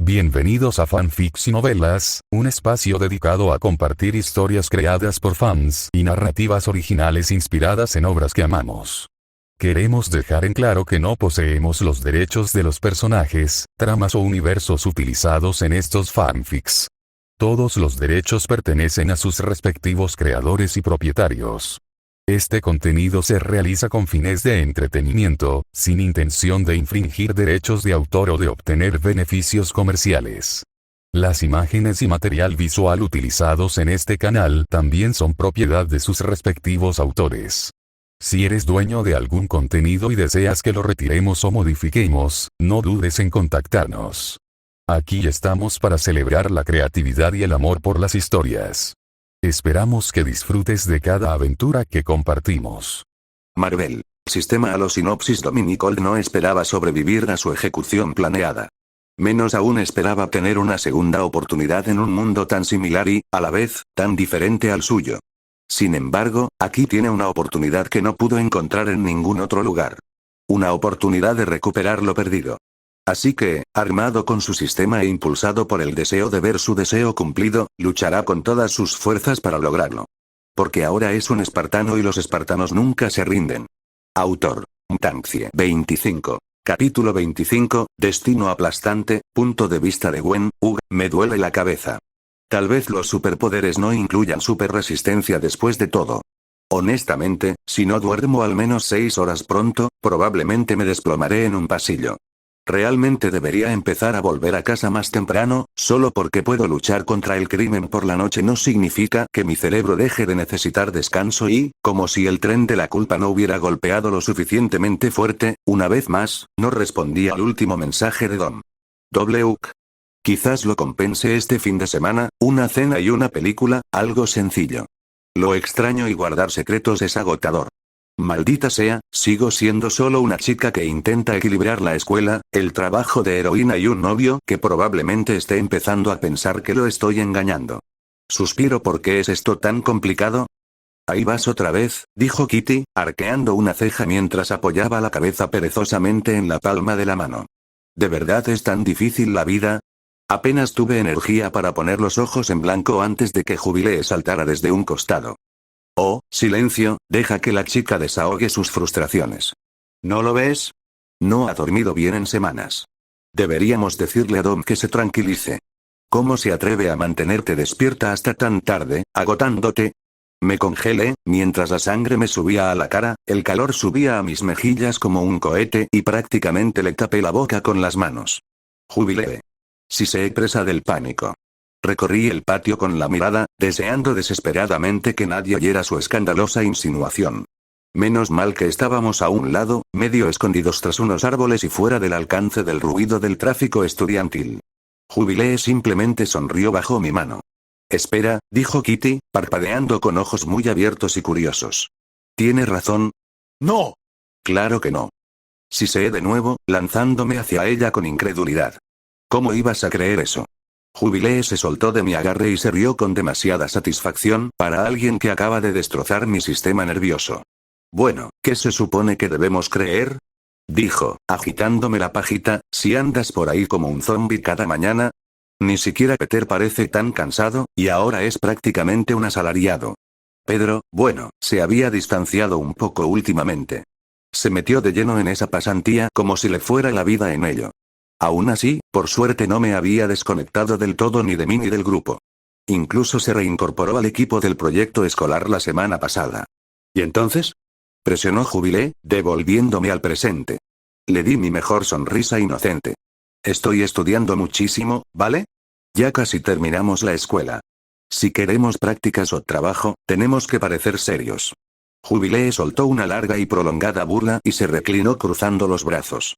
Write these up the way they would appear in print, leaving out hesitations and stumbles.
Bienvenidos a Fanfics y Novelas, un espacio dedicado a compartir historias creadas por fans y narrativas originales inspiradas en obras que amamos. Queremos dejar en claro que no poseemos los derechos de los personajes, tramas o universos utilizados en estos fanfics. Todos los derechos pertenecen a sus respectivos creadores y propietarios. Este contenido se realiza con fines de entretenimiento, sin intención de infringir derechos de autor o de obtener beneficios comerciales. Las imágenes y material visual utilizados en este canal también son propiedad de sus respectivos autores. Si eres dueño de algún contenido y deseas que lo retiremos o modifiquemos, no dudes en contactarnos. Aquí estamos para celebrar la creatividad y el amor por las historias. Esperamos que disfrutes de cada aventura que compartimos. Marvel. Sistema a los sinopsis. Dominic Old no esperaba sobrevivir a su ejecución planeada. Menos aún esperaba tener una segunda oportunidad en un mundo tan similar y, a la vez, tan diferente al suyo. Sin embargo, aquí tiene una oportunidad que no pudo encontrar en ningún otro lugar. Una oportunidad de recuperar lo perdido. Así que, armado con su sistema e impulsado por el deseo de ver su deseo cumplido, luchará con todas sus fuerzas para lograrlo. Porque ahora es un espartano y los espartanos nunca se rinden. Autor. Mtancie. 25. Capítulo 25, Destino aplastante, punto de vista de Gwen. Me duele la cabeza. Tal vez los superpoderes no incluyan superresistencia después de todo. Honestamente, si no duermo al menos 6 horas pronto, probablemente me desplomaré en un pasillo. Realmente debería empezar a volver a casa más temprano, solo porque puedo luchar contra el crimen por la noche no significa que mi cerebro deje de necesitar descanso y, como si el tren de la culpa no hubiera golpeado lo suficientemente fuerte, una vez más, no respondí al último mensaje de Dom. Quizás lo compense este fin de semana, una cena y una película, algo sencillo. Lo extraño y guardar secretos es agotador. Maldita sea, sigo siendo solo una chica que intenta equilibrar la escuela, el trabajo de heroína y un novio que probablemente esté empezando a pensar que lo estoy engañando. Suspiro. ¿Por qué es esto tan complicado? Ahí vas otra vez, dijo Kitty, arqueando una ceja mientras apoyaba la cabeza perezosamente en la palma de la mano. ¿De verdad es tan difícil la vida? Apenas tuve energía para poner los ojos en blanco antes de que Jubilee saltara desde un costado. Oh, silencio, deja que la chica desahogue sus frustraciones. ¿No lo ves? No ha dormido bien en semanas. Deberíamos decirle a Dom que se tranquilice. ¿Cómo se atreve a mantenerte despierta hasta tan tarde, agotándote? Me congelé, mientras la sangre me subía a la cara, el calor subía a mis mejillas como un cohete y prácticamente le tapé la boca con las manos. Jubilee. Si se presa del pánico. Recorrí el patio con la mirada, deseando desesperadamente que nadie oyera su escandalosa insinuación. Menos mal que estábamos a un lado, medio escondidos tras unos árboles y fuera del alcance del ruido del tráfico estudiantil. Jubilee simplemente sonrió bajo mi mano. Espera, dijo Kitty, parpadeando con ojos muy abiertos y curiosos. ¿Tiene razón? No. Claro que no. Siseé de nuevo, lanzándome hacia ella con incredulidad. ¿Cómo ibas a creer eso? Jubilee se soltó de mi agarre y se rió con demasiada satisfacción para alguien que acaba de destrozar mi sistema nervioso. Bueno, ¿qué se supone que debemos creer? Dijo, agitándome la pajita, si andas por ahí como un zombi cada mañana. Ni siquiera Peter parece tan cansado, y ahora es prácticamente un asalariado. Pedro, bueno, se había distanciado un poco últimamente. Se metió de lleno en esa pasantía como si le fuera la vida en ello. Aún así, por suerte no me había desconectado del todo ni de mí ni del grupo. Incluso se reincorporó al equipo del proyecto escolar la semana pasada. ¿Y entonces? Presionó Jubilee, devolviéndome al presente. Le di mi mejor sonrisa inocente. Estoy estudiando muchísimo, ¿vale? Ya casi terminamos la escuela. Si queremos prácticas o trabajo, tenemos que parecer serios. Jubilee soltó una larga y prolongada burla y se reclinó cruzando los brazos.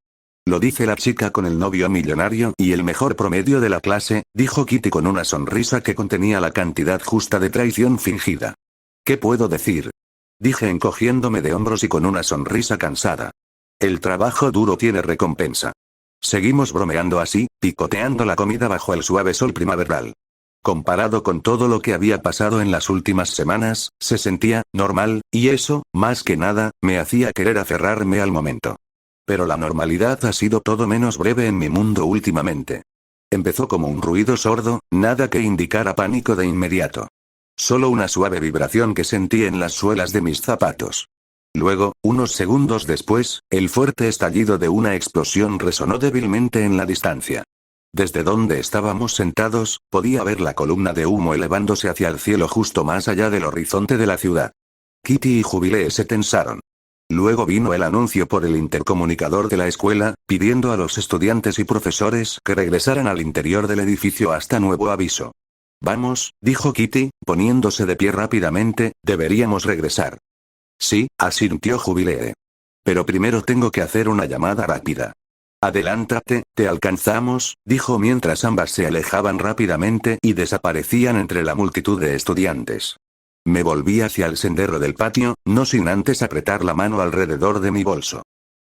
Lo dice la chica con el novio millonario y el mejor promedio de la clase, dijo Kitty con una sonrisa que contenía la cantidad justa de traición fingida. ¿Qué puedo decir? Dije encogiéndome de hombros y con una sonrisa cansada. El trabajo duro tiene recompensa. Seguimos bromeando así, picoteando la comida bajo el suave sol primaveral. Comparado con todo lo que había pasado en las últimas semanas, se sentía normal, y eso, más que nada, me hacía querer aferrarme al momento. Pero la normalidad ha sido todo menos breve en mi mundo últimamente. Empezó como un ruido sordo, nada que indicara pánico de inmediato. Solo una suave vibración que sentí en las suelas de mis zapatos. Luego, unos segundos después, el fuerte estallido de una explosión resonó débilmente en la distancia. Desde donde estábamos sentados, podía ver la columna de humo elevándose hacia el cielo justo más allá del horizonte de la ciudad. Kitty y Jubilee se tensaron. Luego vino el anuncio por el intercomunicador de la escuela, pidiendo a los estudiantes y profesores que regresaran al interior del edificio hasta nuevo aviso. Vamos, dijo Kitty, poniéndose de pie rápidamente, deberíamos regresar. Sí, asintió Jubilee. Pero primero tengo que hacer una llamada rápida. Adelántate, te alcanzamos, dijo mientras ambas se alejaban rápidamente y desaparecían entre la multitud de estudiantes. Me volví hacia el sendero del patio, no sin antes apretar la mano alrededor de mi bolso.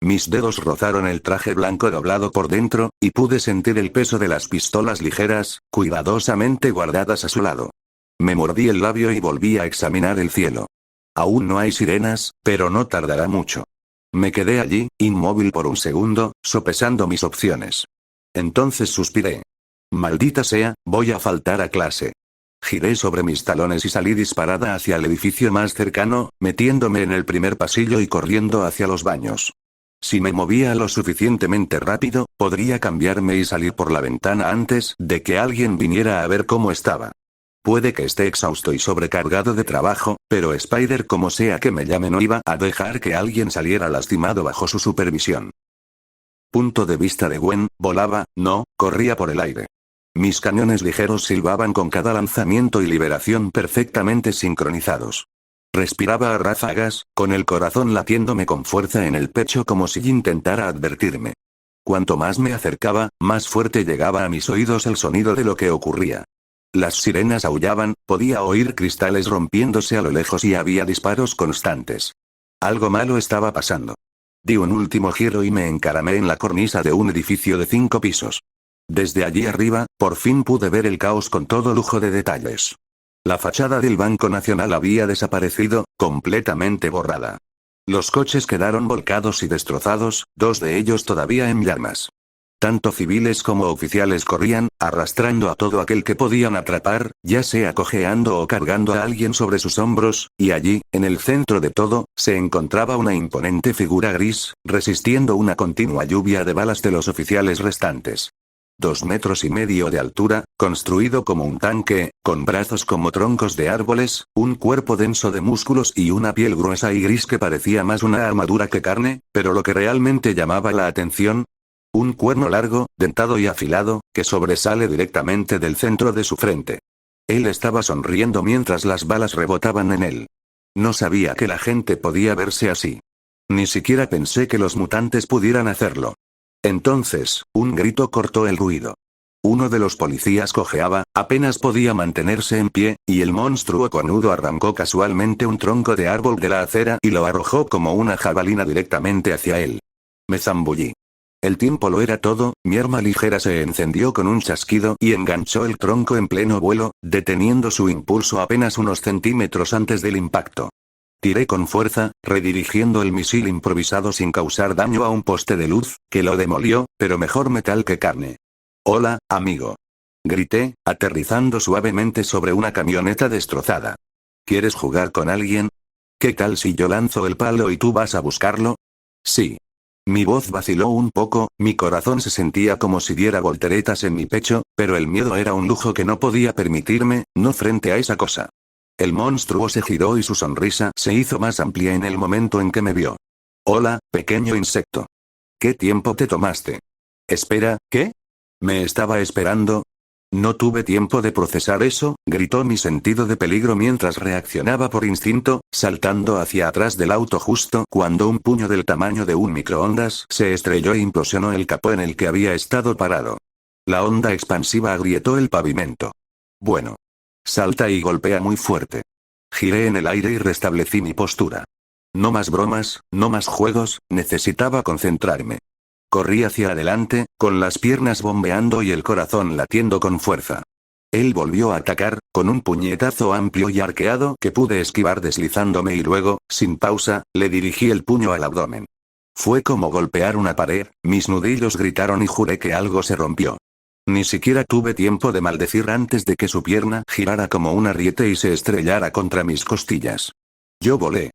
Mis dedos rozaron el traje blanco doblado por dentro, y pude sentir el peso de las pistolas ligeras, cuidadosamente guardadas a su lado. Me mordí el labio y volví a examinar el cielo. Aún no hay sirenas, pero no tardará mucho. Me quedé allí, inmóvil por un segundo, sopesando mis opciones. Entonces suspiré. Maldita sea, voy a faltar a clase. Giré sobre mis talones y salí disparada hacia el edificio más cercano, metiéndome en el primer pasillo y corriendo hacia los baños. Si me movía lo suficientemente rápido, podría cambiarme y salir por la ventana antes de que alguien viniera a ver cómo estaba. Puede que esté exhausto y sobrecargado de trabajo, pero Spider, como sea que me llame, no iba a dejar que alguien saliera lastimado bajo su supervisión. Punto de vista de Gwen, volaba, no, corría por el aire. Mis cañones ligeros silbaban con cada lanzamiento y liberación perfectamente sincronizados. Respiraba a ráfagas, con el corazón latiéndome con fuerza en el pecho como si intentara advertirme. Cuanto más me acercaba, más fuerte llegaba a mis oídos el sonido de lo que ocurría. Las sirenas aullaban, podía oír cristales rompiéndose a lo lejos y había disparos constantes. Algo malo estaba pasando. Di un último giro y me encaramé en la cornisa de un edificio de 5 pisos. Desde allí arriba, por fin pude ver el caos con todo lujo de detalles. La fachada del Banco Nacional había desaparecido, completamente borrada. Los coches quedaron volcados y destrozados, 2 de ellos todavía en llamas. Tanto civiles como oficiales corrían, arrastrando a todo aquel que podían atrapar, ya sea cojeando o cargando a alguien sobre sus hombros, y allí, en el centro de todo, se encontraba una imponente figura gris, resistiendo una continua lluvia de balas de los oficiales restantes. 2,5 metros de altura, construido como un tanque, con brazos como troncos de árboles, un cuerpo denso de músculos y una piel gruesa y gris que parecía más una armadura que carne, pero lo que realmente llamaba la atención, un cuerno largo, dentado y afilado, que sobresale directamente del centro de su frente. Él estaba sonriendo mientras las balas rebotaban en él. No sabía que la gente podía verse así. Ni siquiera pensé que los mutantes pudieran hacerlo. Entonces, un grito cortó el ruido. Uno de los policías cojeaba, apenas podía mantenerse en pie, y el monstruo cornudo arrancó casualmente un tronco de árbol de la acera y lo arrojó como una jabalina directamente hacia él. Me zambullí. El tiempo lo era todo, mi arma ligera se encendió con un chasquido y enganchó el tronco en pleno vuelo, deteniendo su impulso apenas unos centímetros antes del impacto. Tiré con fuerza, redirigiendo el misil improvisado sin causar daño a un poste de luz, que lo demolió, pero mejor metal que carne. «Hola, amigo», grité, aterrizando suavemente sobre una camioneta destrozada. «¿Quieres jugar con alguien? ¿Qué tal si yo lanzo el palo y tú vas a buscarlo?» «Sí». Mi voz vaciló un poco, mi corazón se sentía como si diera volteretas en mi pecho, pero el miedo era un lujo que no podía permitirme, no frente a esa cosa. El monstruo se giró y su sonrisa se hizo más amplia en el momento en que me vio. «Hola, pequeño insecto. ¿Qué tiempo te tomaste?» «Espera, ¿qué? ¿Me estaba esperando?» «No tuve tiempo de procesar eso», gritó mi sentido de peligro mientras reaccionaba por instinto, saltando hacia atrás del auto justo cuando un puño del tamaño de un microondas se estrelló e implosionó el capó en el que había estado parado. La onda expansiva agrietó el pavimento. «Bueno. Salta y golpea muy fuerte». Giré en el aire y restablecí mi postura. No más bromas, no más juegos, necesitaba concentrarme. Corrí hacia adelante, con las piernas bombeando y el corazón latiendo con fuerza. Él volvió a atacar, con un puñetazo amplio y arqueado que pude esquivar deslizándome y luego, sin pausa, le dirigí el puño al abdomen. Fue como golpear una pared, mis nudillos gritaron y juré que algo se rompió. Ni siquiera tuve tiempo de maldecir antes de que su pierna girara como un ariete y se estrellara contra mis costillas. Yo volé.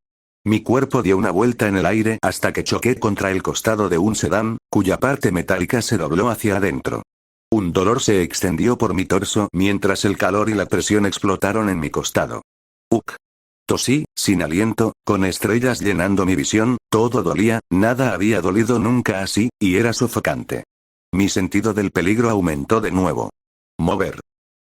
Mi cuerpo dio una vuelta en el aire hasta que choqué contra el costado de un sedán, cuya parte metálica se dobló hacia adentro. Un dolor se extendió por mi torso mientras el calor y la presión explotaron en mi costado. ¡Uk! Tosí, sin aliento, con estrellas llenando mi visión, todo dolía, nada había dolido nunca así, y era sofocante. Mi sentido del peligro aumentó de nuevo. Mover.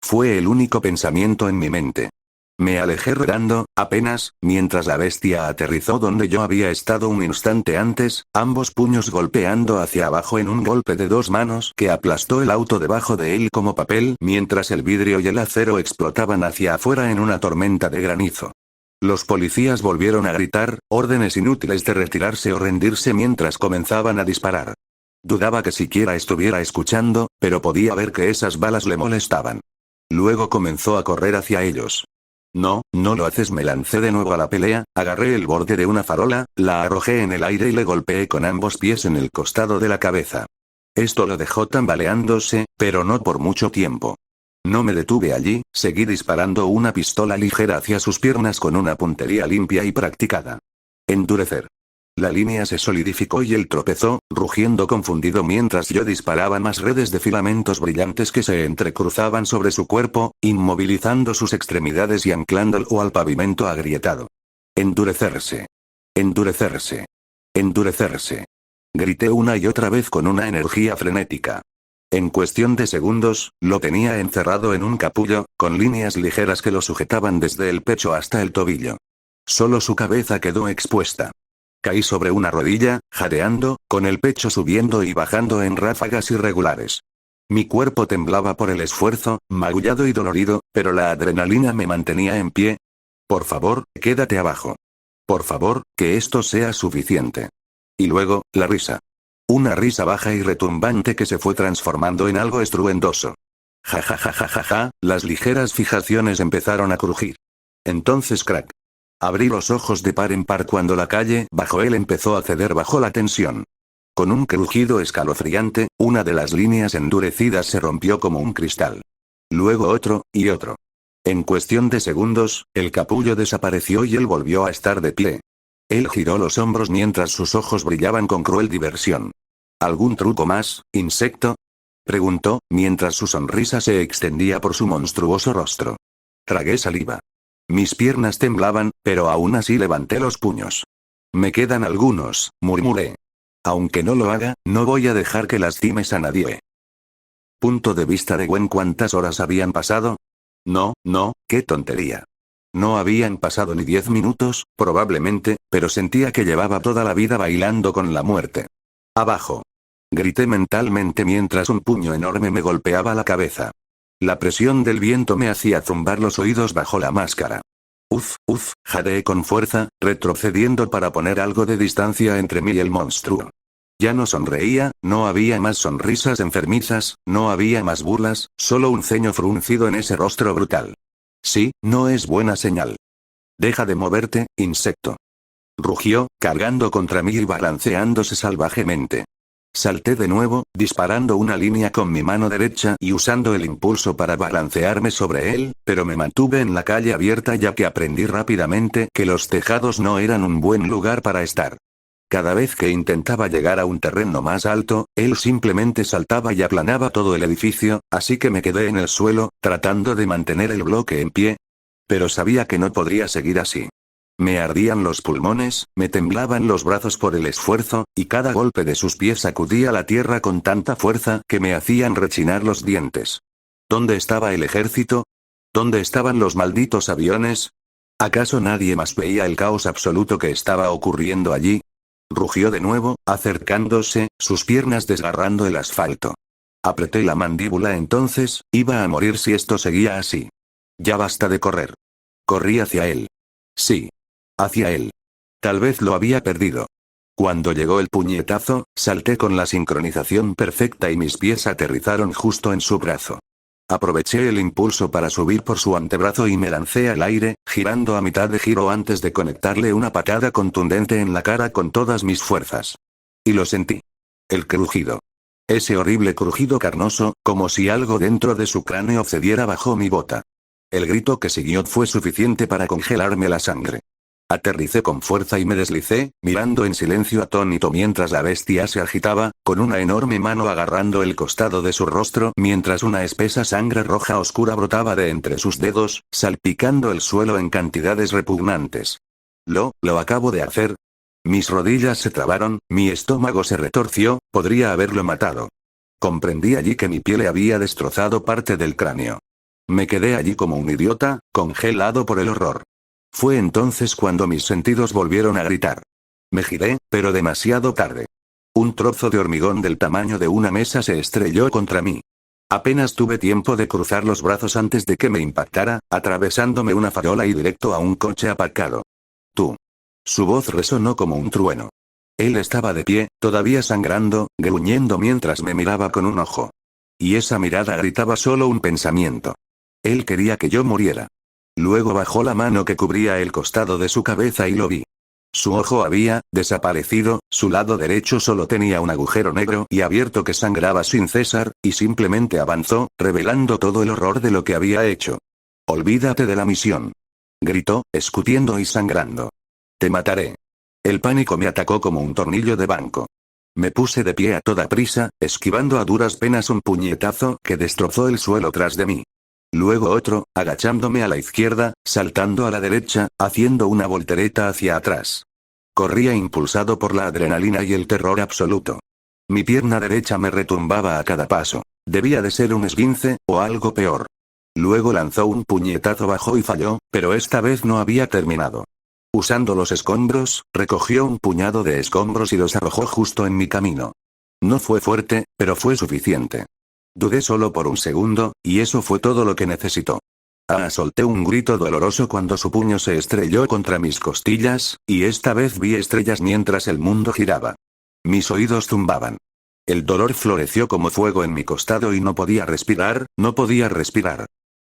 Fue el único pensamiento en mi mente. Me alejé rodando, apenas, mientras la bestia aterrizó donde yo había estado un instante antes, ambos puños golpeando hacia abajo en un golpe de dos manos que aplastó el auto debajo de él como papel mientras el vidrio y el acero explotaban hacia afuera en una tormenta de granizo. Los policías volvieron a gritar, órdenes inútiles de retirarse o rendirse mientras comenzaban a disparar. Dudaba que siquiera estuviera escuchando, pero podía ver que esas balas le molestaban. Luego comenzó a correr hacia ellos. No, no lo haces, me lancé de nuevo a la pelea, agarré el borde de una farola, la arrojé en el aire y le golpeé con ambos pies en el costado de la cabeza. Esto lo dejó tambaleándose, pero no por mucho tiempo. No me detuve allí, seguí disparando una pistola ligera hacia sus piernas con una puntería limpia y practicada. Endurecer. La línea se solidificó y él tropezó, rugiendo confundido mientras yo disparaba más redes de filamentos brillantes que se entrecruzaban sobre su cuerpo, inmovilizando sus extremidades y anclándolo al pavimento agrietado. Endurecerse. Endurecerse. Endurecerse. Grité una y otra vez con una energía frenética. En cuestión de segundos, lo tenía encerrado en un capullo, con líneas ligeras que lo sujetaban desde el pecho hasta el tobillo. Solo su cabeza quedó expuesta. Caí sobre una rodilla, jadeando, con el pecho subiendo y bajando en ráfagas irregulares. Mi cuerpo temblaba por el esfuerzo, magullado y dolorido, pero la adrenalina me mantenía en pie. Por favor, quédate abajo. Por favor, que esto sea suficiente. Y luego, la risa. Una risa baja y retumbante que se fue transformando en algo estruendoso. Ja ja ja ja ja ja, las ligeras fijaciones empezaron a crujir. Entonces crack. Abrí los ojos de par en par cuando la calle bajo él empezó a ceder bajo la tensión. Con un crujido escalofriante, una de las líneas endurecidas se rompió como un cristal. Luego otro, y otro. En cuestión de segundos, el capullo desapareció y él volvió a estar de pie. Él giró los hombros mientras sus ojos brillaban con cruel diversión. ¿Algún truco más, insecto?, preguntó, mientras su sonrisa se extendía por su monstruoso rostro. Tragué saliva. Mis piernas temblaban, pero aún así levanté los puños. Me quedan algunos, murmuré. Aunque no lo haga, no voy a dejar que lastimes a nadie. Punto de vista de Gwen. ¿Cuántas horas habían pasado? No, qué tontería. No habían pasado ni 10 minutos, probablemente, pero sentía que llevaba toda la vida bailando con la muerte. Abajo. Grité mentalmente mientras un puño enorme me golpeaba la cabeza. La presión del viento me hacía zumbar los oídos bajo la máscara. Jadeé con fuerza, retrocediendo para poner algo de distancia entre mí y el monstruo. Ya no sonreía, no había más sonrisas enfermizas, no había más burlas, solo un ceño fruncido en ese rostro brutal. Sí, no es buena señal. Deja de moverte, insecto. Rugió, cargando contra mí y balanceándose salvajemente. Salté de nuevo, disparando una línea con mi mano derecha y usando el impulso para balancearme sobre él, pero me mantuve en la calle abierta ya que aprendí rápidamente que los tejados no eran un buen lugar para estar. Cada vez que intentaba llegar a un terreno más alto, él simplemente saltaba y aplanaba todo el edificio, así que me quedé en el suelo, tratando de mantener el bloque en pie. Pero sabía que no podría seguir así. Me ardían los pulmones, me temblaban los brazos por el esfuerzo, y cada golpe de sus pies sacudía la tierra con tanta fuerza que me hacían rechinar los dientes. ¿Dónde estaba el ejército? ¿Dónde estaban los malditos aviones? ¿Acaso nadie más veía el caos absoluto que estaba ocurriendo allí? Rugió de nuevo, acercándose, sus piernas desgarrando el asfalto. Apreté la mandíbula. Entonces, iba a morir si esto seguía así. Ya basta de correr. Corrí hacia él. Sí. Hacia él. Tal vez lo había perdido. Cuando llegó el puñetazo, salté con la sincronización perfecta y mis pies aterrizaron justo en su brazo. Aproveché el impulso para subir por su antebrazo y me lancé al aire, girando a mitad de giro antes de conectarle una patada contundente en la cara con todas mis fuerzas. Y lo sentí. El crujido. Ese horrible crujido carnoso, como si algo dentro de su cráneo cediera bajo mi bota. El grito que siguió fue suficiente para congelarme la sangre. Aterricé con fuerza y me deslicé, mirando en silencio atónito mientras la bestia se agitaba, con una enorme mano agarrando el costado de su rostro mientras una espesa sangre roja oscura brotaba de entre sus dedos, salpicando el suelo en cantidades repugnantes. Lo acabo de hacer. Mis rodillas se trabaron, mi estómago se retorció, podría haberlo matado. Comprendí allí que mi piel le había destrozado parte del cráneo. Me quedé allí como un idiota, congelado por el horror. Fue entonces cuando mis sentidos volvieron a gritar. Me giré, pero demasiado tarde. Un trozo de hormigón del tamaño de una mesa se estrelló contra mí. Apenas tuve tiempo de cruzar los brazos antes de que me impactara, atravesándome una farola y directo a un coche aparcado. Tú. Su voz resonó como un trueno. Él estaba de pie, todavía sangrando, gruñendo mientras me miraba con un ojo. Y esa mirada gritaba solo un pensamiento. Él quería que yo muriera. Luego bajó la mano que cubría el costado de su cabeza y lo vi. Su ojo había desaparecido, su lado derecho solo tenía un agujero negro y abierto que sangraba sin cesar, y simplemente avanzó, revelando todo el horror de lo que había hecho. «Olvídate de la misión», gritó, escupiendo y sangrando. «Te mataré». El pánico me atacó como un tornillo de banco. Me puse de pie a toda prisa, esquivando a duras penas un puñetazo que destrozó el suelo tras de mí. Luego otro, agachándome a la izquierda, saltando a la derecha, haciendo una voltereta hacia atrás. Corría impulsado por la adrenalina y el terror absoluto. Mi pierna derecha me retumbaba a cada paso. Debía de ser un esguince, o algo peor. Luego lanzó un puñetazo bajo y falló, pero esta vez no había terminado. Usando los escombros, recogió un puñado de escombros y los arrojó justo en mi camino. No fue fuerte, pero fue suficiente. Dudé solo por un segundo, y eso fue todo lo que necesitó. Solté un grito doloroso cuando su puño se estrelló contra mis costillas, y esta vez vi estrellas mientras el mundo giraba. Mis oídos zumbaban. El dolor floreció como fuego en mi costado y no podía respirar, no podía respirar.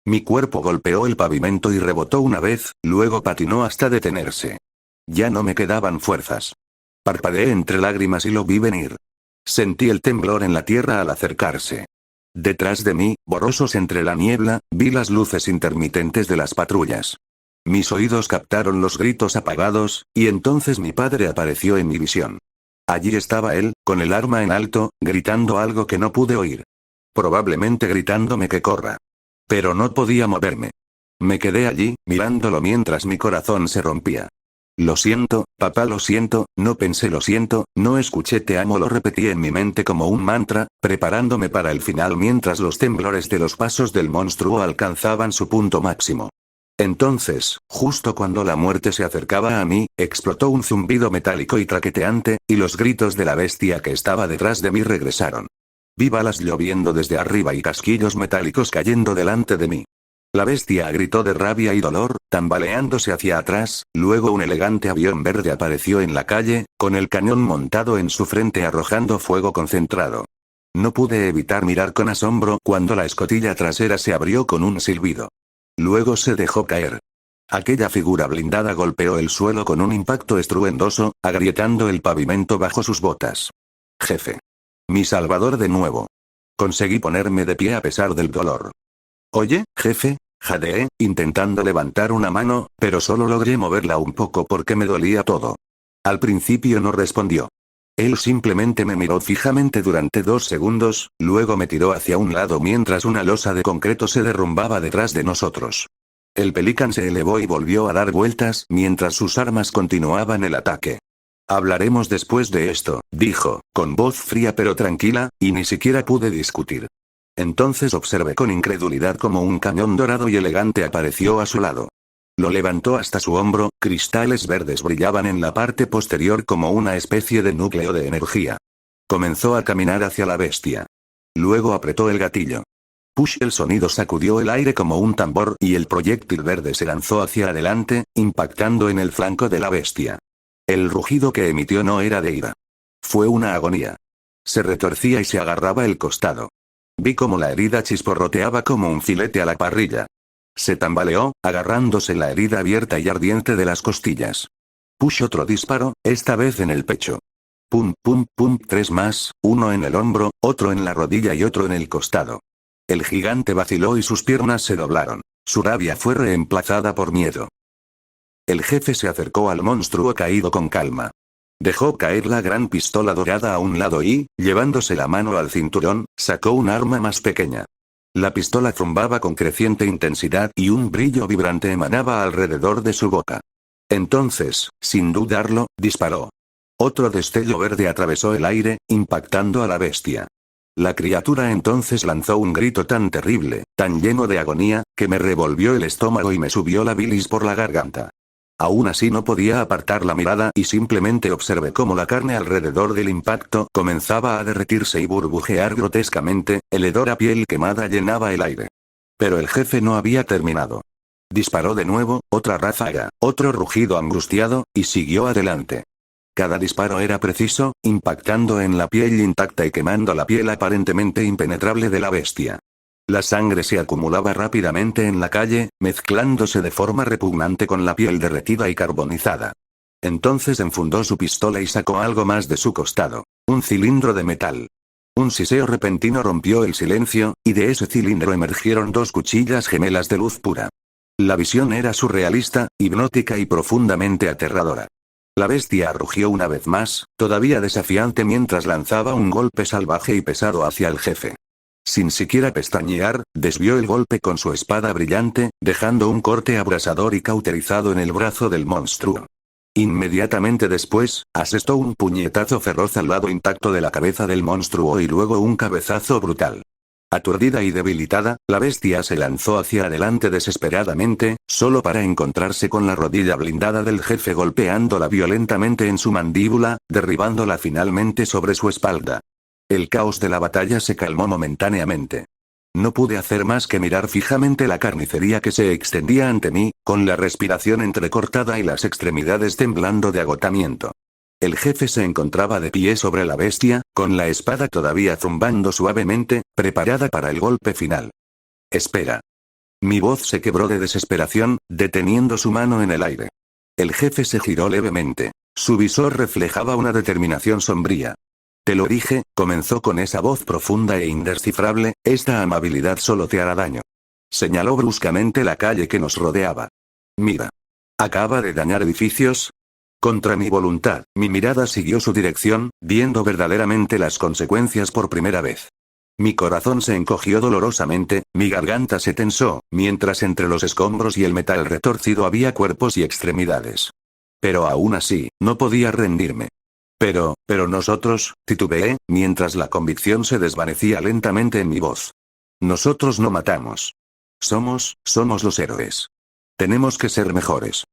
Mi cuerpo golpeó el pavimento y rebotó una vez, luego patinó hasta detenerse. Ya no me quedaban fuerzas. Parpadeé entre lágrimas y lo vi venir. Sentí el temblor en la tierra al acercarse. Detrás de mí, borrosos entre la niebla, vi las luces intermitentes de las patrullas. Mis oídos captaron los gritos apagados, y entonces mi padre apareció en mi visión. Allí estaba él, con el arma en alto, gritando algo que no pude oír. Probablemente gritándome que corra. Pero no podía moverme. Me quedé allí, mirándolo mientras mi corazón se rompía. Lo siento, papá, lo siento, no pensé lo siento, no escuché te amo, lo repetí en mi mente como un mantra, preparándome para el final mientras los temblores de los pasos del monstruo alcanzaban su punto máximo. Entonces, justo cuando la muerte se acercaba a mí, explotó un zumbido metálico y traqueteante, y los gritos de la bestia que estaba detrás de mí regresaron. Vi balas lloviendo desde arriba y casquillos metálicos cayendo delante de mí. La bestia gritó de rabia y dolor, tambaleándose hacia atrás, luego un elegante avión verde apareció en la calle, con el cañón montado en su frente arrojando fuego concentrado. No pude evitar mirar con asombro cuando la escotilla trasera se abrió con un silbido. Luego se dejó caer. Aquella figura blindada golpeó el suelo con un impacto estruendoso, agrietando el pavimento bajo sus botas. Jefe. Mi salvador de nuevo. Conseguí ponerme de pie a pesar del dolor. Oye, jefe, jadeé, intentando levantar una mano, pero solo logré moverla un poco porque me dolía todo. Al principio no respondió. Él simplemente me miró fijamente durante 2 segundos, luego me tiró hacia un lado mientras una losa de concreto se derrumbaba detrás de nosotros. El Pelican se elevó y volvió a dar vueltas mientras sus armas continuaban el ataque. Hablaremos después de esto, dijo, con voz fría pero tranquila, y ni siquiera pude discutir. Entonces observé con incredulidad cómo un cañón dorado y elegante apareció a su lado. Lo levantó hasta su hombro, cristales verdes brillaban en la parte posterior como una especie de núcleo de energía. Comenzó a caminar hacia la bestia. Luego apretó el gatillo. Push, el sonido sacudió el aire como un tambor y el proyectil verde se lanzó hacia adelante, impactando en el flanco de la bestia. El rugido que emitió no era de ira. Fue una agonía. Se retorcía y se agarraba el costado. Vi cómo la herida chisporroteaba como un filete a la parrilla. Se tambaleó, agarrándose la herida abierta y ardiente de las costillas. Push otro disparo, esta vez en el pecho. Pum pum pum, 3 más, uno en el hombro, otro en la rodilla y otro en el costado. El gigante vaciló y sus piernas se doblaron. Su rabia fue reemplazada por miedo. El jefe se acercó al monstruo caído con calma. Dejó caer la gran pistola dorada a un lado y, llevándose la mano al cinturón, sacó un arma más pequeña. La pistola zumbaba con creciente intensidad y un brillo vibrante emanaba alrededor de su boca. Entonces, sin dudarlo, disparó. Otro destello verde atravesó el aire, impactando a la bestia. La criatura entonces lanzó un grito tan terrible, tan lleno de agonía, que me revolvió el estómago y me subió la bilis por la garganta. Aún así no podía apartar la mirada y simplemente observé cómo la carne alrededor del impacto comenzaba a derretirse y burbujear grotescamente, el hedor a piel quemada llenaba el aire. Pero el jefe no había terminado. Disparó de nuevo, otra ráfaga, otro rugido angustiado, y siguió adelante. Cada disparo era preciso, impactando en la piel intacta y quemando la piel aparentemente impenetrable de la bestia. La sangre se acumulaba rápidamente en la calle, mezclándose de forma repugnante con la piel derretida y carbonizada. Entonces enfundó su pistola y sacó algo más de su costado. Un cilindro de metal. Un siseo repentino rompió el silencio, y de ese cilindro emergieron dos cuchillas gemelas de luz pura. La visión era surrealista, hipnótica y profundamente aterradora. La bestia rugió una vez más, todavía desafiante mientras lanzaba un golpe salvaje y pesado hacia el jefe. Sin siquiera pestañear, desvió el golpe con su espada brillante, dejando un corte abrasador y cauterizado en el brazo del monstruo. Inmediatamente después, asestó un puñetazo feroz al lado intacto de la cabeza del monstruo y luego un cabezazo brutal. Aturdida y debilitada, la bestia se lanzó hacia adelante desesperadamente, solo para encontrarse con la rodilla blindada del jefe golpeándola violentamente en su mandíbula, derribándola finalmente sobre su espalda. El caos de la batalla se calmó momentáneamente. No pude hacer más que mirar fijamente la carnicería que se extendía ante mí, con la respiración entrecortada y las extremidades temblando de agotamiento. El jefe se encontraba de pie sobre la bestia, con la espada todavía zumbando suavemente, preparada para el golpe final. «Espera». Mi voz se quebró de desesperación, deteniendo su mano en el aire. El jefe se giró levemente. Su visor reflejaba una determinación sombría. «Te lo dije», comenzó con esa voz profunda e indescifrable, «esta amabilidad solo te hará daño». Señaló bruscamente la calle que nos rodeaba. «Mira. ¿Acaba de dañar edificios?» Contra mi voluntad, mi mirada siguió su dirección, viendo verdaderamente las consecuencias por primera vez. Mi corazón se encogió dolorosamente, mi garganta se tensó, mientras entre los escombros y el metal retorcido había cuerpos y extremidades. Pero aún así, no podía rendirme. Pero nosotros, titubeé, mientras la convicción se desvanecía lentamente en mi voz. Nosotros no matamos. Somos los héroes. Tenemos que ser mejores.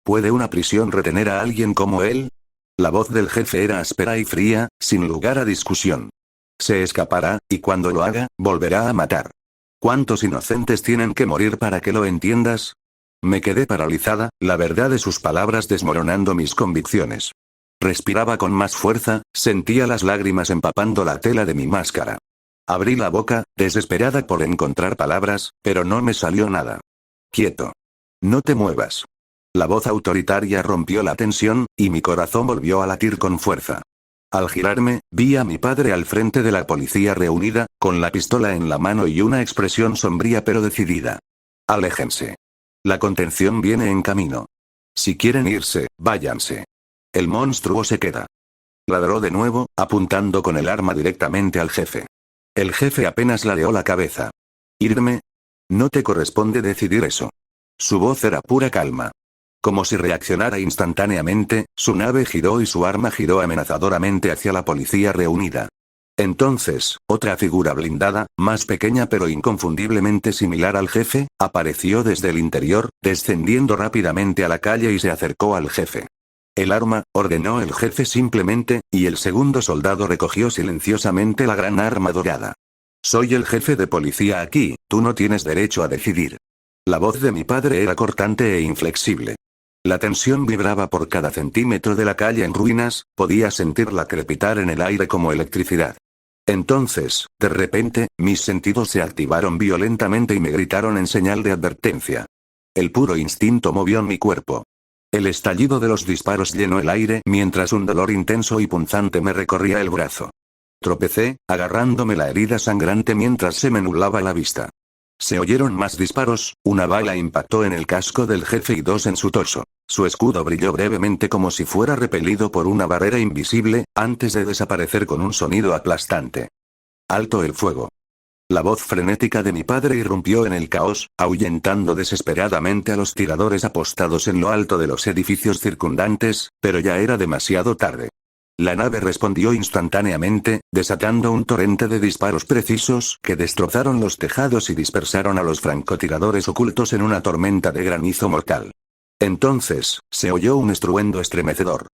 ¿Puede una prisión retener a alguien como él? La voz del jefe era áspera y fría, sin lugar a discusión. Se escapará, y cuando lo haga, volverá a matar. ¿Cuántos inocentes tienen que morir para que lo entiendas? Me quedé paralizada, la verdad de sus palabras desmoronando mis convicciones. Respiraba con más fuerza, sentía las lágrimas empapando la tela de mi máscara. Abrí la boca, desesperada por encontrar palabras, pero no me salió nada. «Quieto. No te muevas». La voz autoritaria rompió la tensión, y mi corazón volvió a latir con fuerza. Al girarme, vi a mi padre al frente de la policía reunida, con la pistola en la mano y una expresión sombría pero decidida. «Aléjense. La contención viene en camino. Si quieren irse, váyanse. El monstruo se queda». Ladró de nuevo, apuntando con el arma directamente al jefe. El jefe apenas ladeó la cabeza. «¿Irme? No te corresponde decidir eso». Su voz era pura calma. Como si reaccionara instantáneamente, su nave giró y su arma giró amenazadoramente hacia la policía reunida. Entonces, otra figura blindada, más pequeña pero inconfundiblemente similar al jefe, apareció desde el interior, descendiendo rápidamente a la calle y se acercó al jefe. «El arma», ordenó el jefe simplemente, y el segundo soldado recogió silenciosamente la gran arma dorada. «Soy el jefe de policía aquí, tú no tienes derecho a decidir». La voz de mi padre era cortante e inflexible. La tensión vibraba por cada centímetro de la calle en ruinas, podía sentirla crepitar en el aire como electricidad. Entonces, de repente, mis sentidos se activaron violentamente y me gritaron en señal de advertencia. El puro instinto movió mi cuerpo. El estallido de los disparos llenó el aire mientras un dolor intenso y punzante me recorría el brazo. Tropecé, agarrándome la herida sangrante mientras se me nublaba la vista. Se oyeron más disparos, una bala impactó en el casco del jefe y dos en su torso. Su escudo brilló brevemente como si fuera repelido por una barrera invisible, antes de desaparecer con un sonido aplastante. ¡Alto el fuego! La voz frenética de mi padre irrumpió en el caos, ahuyentando desesperadamente a los tiradores apostados en lo alto de los edificios circundantes, pero ya era demasiado tarde. La nave respondió instantáneamente, desatando un torrente de disparos precisos que destrozaron los tejados y dispersaron a los francotiradores ocultos en una tormenta de granizo mortal. Entonces, se oyó un estruendo estremecedor.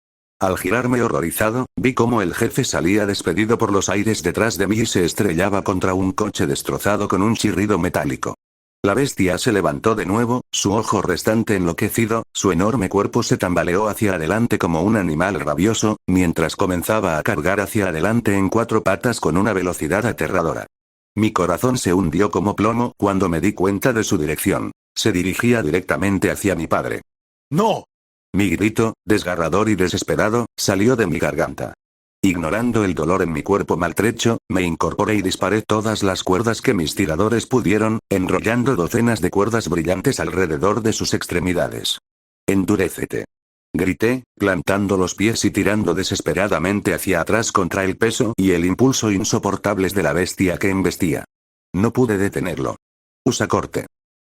Al girarme horrorizado, vi cómo el jefe salía despedido por los aires detrás de mí y se estrellaba contra un coche destrozado con un chirrido metálico. La bestia se levantó de nuevo, su ojo restante enloquecido, su enorme cuerpo se tambaleó hacia adelante como un animal rabioso, mientras comenzaba a cargar hacia adelante en cuatro patas con una velocidad aterradora. Mi corazón se hundió como plomo cuando me di cuenta de su dirección. Se dirigía directamente hacia mi padre. ¡No! Mi grito, desgarrador y desesperado, salió de mi garganta. Ignorando el dolor en mi cuerpo maltrecho, me incorporé y disparé todas las cuerdas que mis tiradores pudieron, enrollando docenas de cuerdas brillantes alrededor de sus extremidades. ¡Endurécete! Grité, plantando los pies y tirando desesperadamente hacia atrás contra el peso y el impulso insoportables de la bestia que embestía. No pude detenerlo. Usa corte.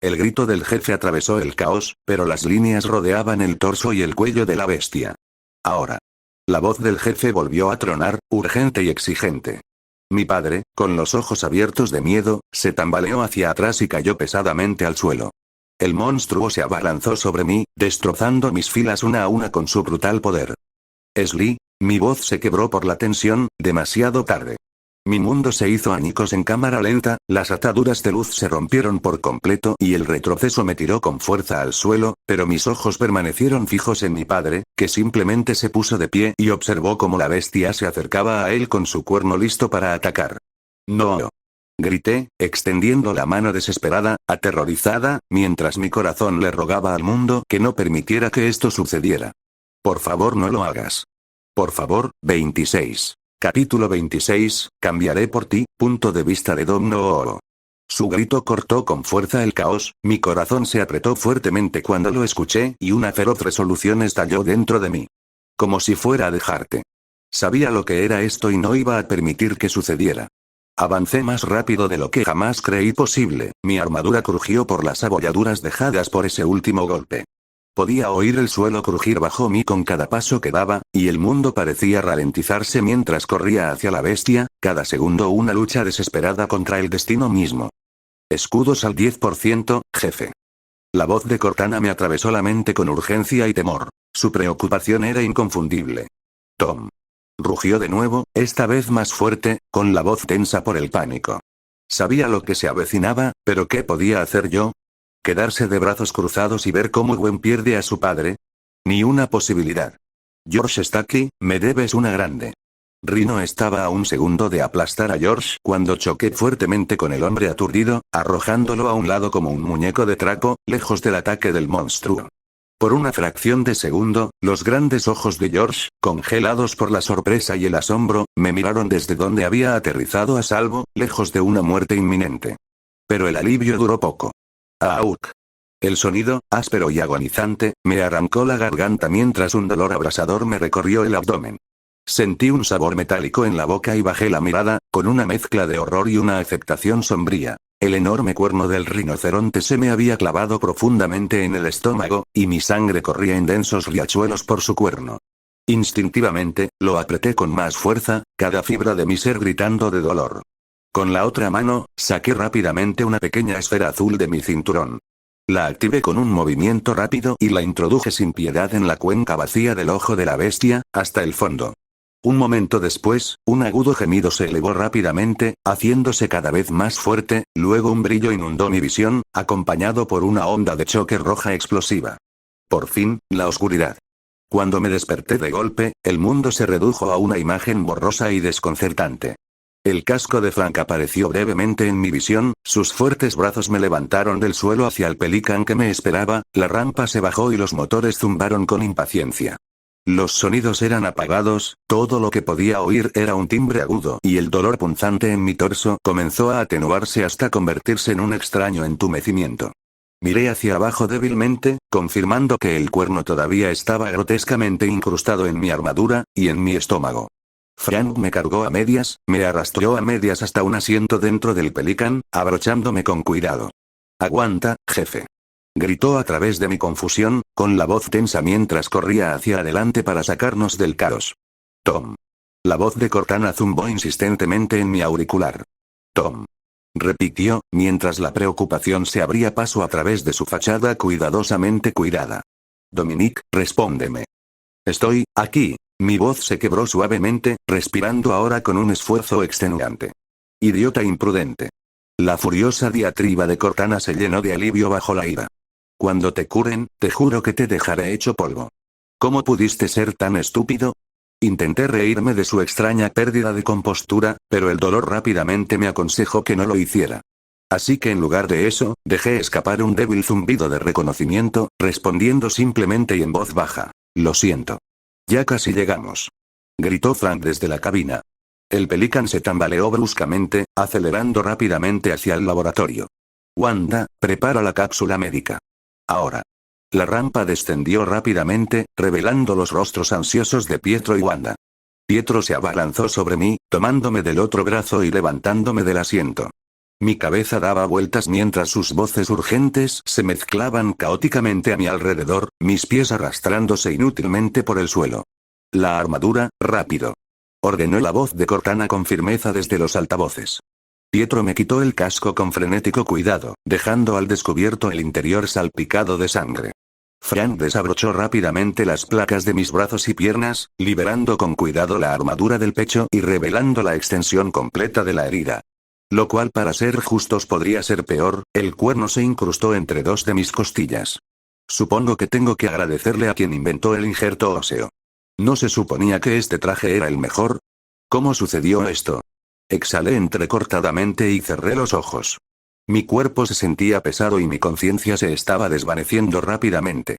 El grito del jefe atravesó el caos, pero las líneas rodeaban el torso y el cuello de la bestia. Ahora. La voz del jefe volvió a tronar, urgente y exigente. Mi padre, con los ojos abiertos de miedo, se tambaleó hacia atrás y cayó pesadamente al suelo. El monstruo se abalanzó sobre mí, destrozando mis filas una a una con su brutal poder. Sly, mi voz se quebró por la tensión, demasiado tarde. Mi mundo se hizo añicos en cámara lenta, las ataduras de luz se rompieron por completo y el retroceso me tiró con fuerza al suelo, pero mis ojos permanecieron fijos en mi padre, que simplemente se puso de pie y observó cómo la bestia se acercaba a él con su cuerno listo para atacar. ¡No! Grité, extendiendo la mano desesperada, aterrorizada, mientras mi corazón le rogaba al mundo que no permitiera que esto sucediera. Por favor, no lo hagas. Por favor. 26. Capítulo 26, cambiaré por ti, punto de vista de Dom Nooo. Su grito cortó con fuerza el caos, mi corazón se apretó fuertemente cuando lo escuché y una feroz resolución estalló dentro de mí. Como si fuera a dejarte. Sabía lo que era esto y no iba a permitir que sucediera. Avancé más rápido de lo que jamás creí posible, mi armadura crujió por las abolladuras dejadas por ese último golpe. Podía oír el suelo crujir bajo mí con cada paso que daba, y el mundo parecía ralentizarse mientras corría hacia la bestia, cada segundo una lucha desesperada contra el destino mismo. Escudos al 10%, jefe. La voz de Cortana me atravesó la mente con urgencia y temor. Su preocupación era inconfundible. Tom. Rugió de nuevo, esta vez más fuerte, con la voz tensa por el pánico. Sabía lo que se avecinaba, pero ¿qué podía hacer yo? ¿Quedarse de brazos cruzados y ver cómo Gwen pierde a su padre? Ni una posibilidad. George está aquí, me debes una grande. Rhino estaba a un segundo de aplastar a George cuando choqué fuertemente con el hombre aturdido, arrojándolo a un lado como un muñeco de trapo, lejos del ataque del monstruo. Por una fracción de segundo, los grandes ojos de George, congelados por la sorpresa y el asombro, me miraron desde donde había aterrizado a salvo, lejos de una muerte inminente. Pero el alivio duró poco. ¡Auk! El sonido, áspero y agonizante, me arrancó la garganta mientras un dolor abrasador me recorrió el abdomen. Sentí un sabor metálico en la boca y bajé la mirada, con una mezcla de horror y una aceptación sombría. El enorme cuerno del rinoceronte se me había clavado profundamente en el estómago, y mi sangre corría en densos riachuelos por su cuerno. Instintivamente, lo apreté con más fuerza, cada fibra de mi ser gritando de dolor. Con la otra mano, saqué rápidamente una pequeña esfera azul de mi cinturón. La activé con un movimiento rápido y la introduje sin piedad en la cuenca vacía del ojo de la bestia, hasta el fondo. Un momento después, un agudo gemido se elevó rápidamente, haciéndose cada vez más fuerte, luego un brillo inundó mi visión, acompañado por una onda de choque roja explosiva. Por fin, la oscuridad. Cuando me desperté de golpe, el mundo se redujo a una imagen borrosa y desconcertante. El casco de Frank apareció brevemente en mi visión, sus fuertes brazos me levantaron del suelo hacia el Pelican que me esperaba, la rampa se bajó y los motores zumbaron con impaciencia. Los sonidos eran apagados, todo lo que podía oír era un timbre agudo y el dolor punzante en mi torso comenzó a atenuarse hasta convertirse en un extraño entumecimiento. Miré hacia abajo débilmente, confirmando que el cuerno todavía estaba grotescamente incrustado en mi armadura, y en mi estómago. Frank me cargó a medias, me arrastró a medias hasta un asiento dentro del Pelican, abrochándome con cuidado. «Aguanta, jefe», gritó a través de mi confusión, con la voz tensa mientras corría hacia adelante para sacarnos del caos. «Tom». La voz de Cortana zumbó insistentemente en mi auricular. «Tom», repitió, mientras la preocupación se abría paso a través de su fachada cuidadosamente cuidada. «Dominic, respóndeme». «Estoy aquí». Mi voz se quebró suavemente, respirando ahora con un esfuerzo extenuante. «Idiota imprudente». La furiosa diatriba de Cortana se llenó de alivio bajo la ira. «Cuando te curen, te juro que te dejaré hecho polvo». «¿Cómo pudiste ser tan estúpido?». Intenté reírme de su extraña pérdida de compostura, pero el dolor rápidamente me aconsejó que no lo hiciera. Así que en lugar de eso, dejé escapar un débil zumbido de reconocimiento, respondiendo simplemente y en voz baja: «Lo siento». «Ya casi llegamos», gritó Frank desde la cabina. El Pelican se tambaleó bruscamente, acelerando rápidamente hacia el laboratorio. «Wanda, prepara la cápsula médica. Ahora». La rampa descendió rápidamente, revelando los rostros ansiosos de Pietro y Wanda. Pietro se abalanzó sobre mí, tomándome del otro brazo y levantándome del asiento. Mi cabeza daba vueltas mientras sus voces urgentes se mezclaban caóticamente a mi alrededor, mis pies arrastrándose inútilmente por el suelo. «La armadura, rápido», ordenó la voz de Cortana con firmeza desde los altavoces. Pietro me quitó el casco con frenético cuidado, dejando al descubierto el interior salpicado de sangre. Frank desabrochó rápidamente las placas de mis brazos y piernas, liberando con cuidado la armadura del pecho y revelando la extensión completa de la herida. Lo cual, para ser justos, podría ser peor, el cuerno se incrustó entre dos de mis costillas. Supongo que tengo que agradecerle a quien inventó el injerto óseo. ¿No se suponía que este traje era el mejor? ¿Cómo sucedió esto? Exhalé entrecortadamente y cerré los ojos. Mi cuerpo se sentía pesado y mi conciencia se estaba desvaneciendo rápidamente.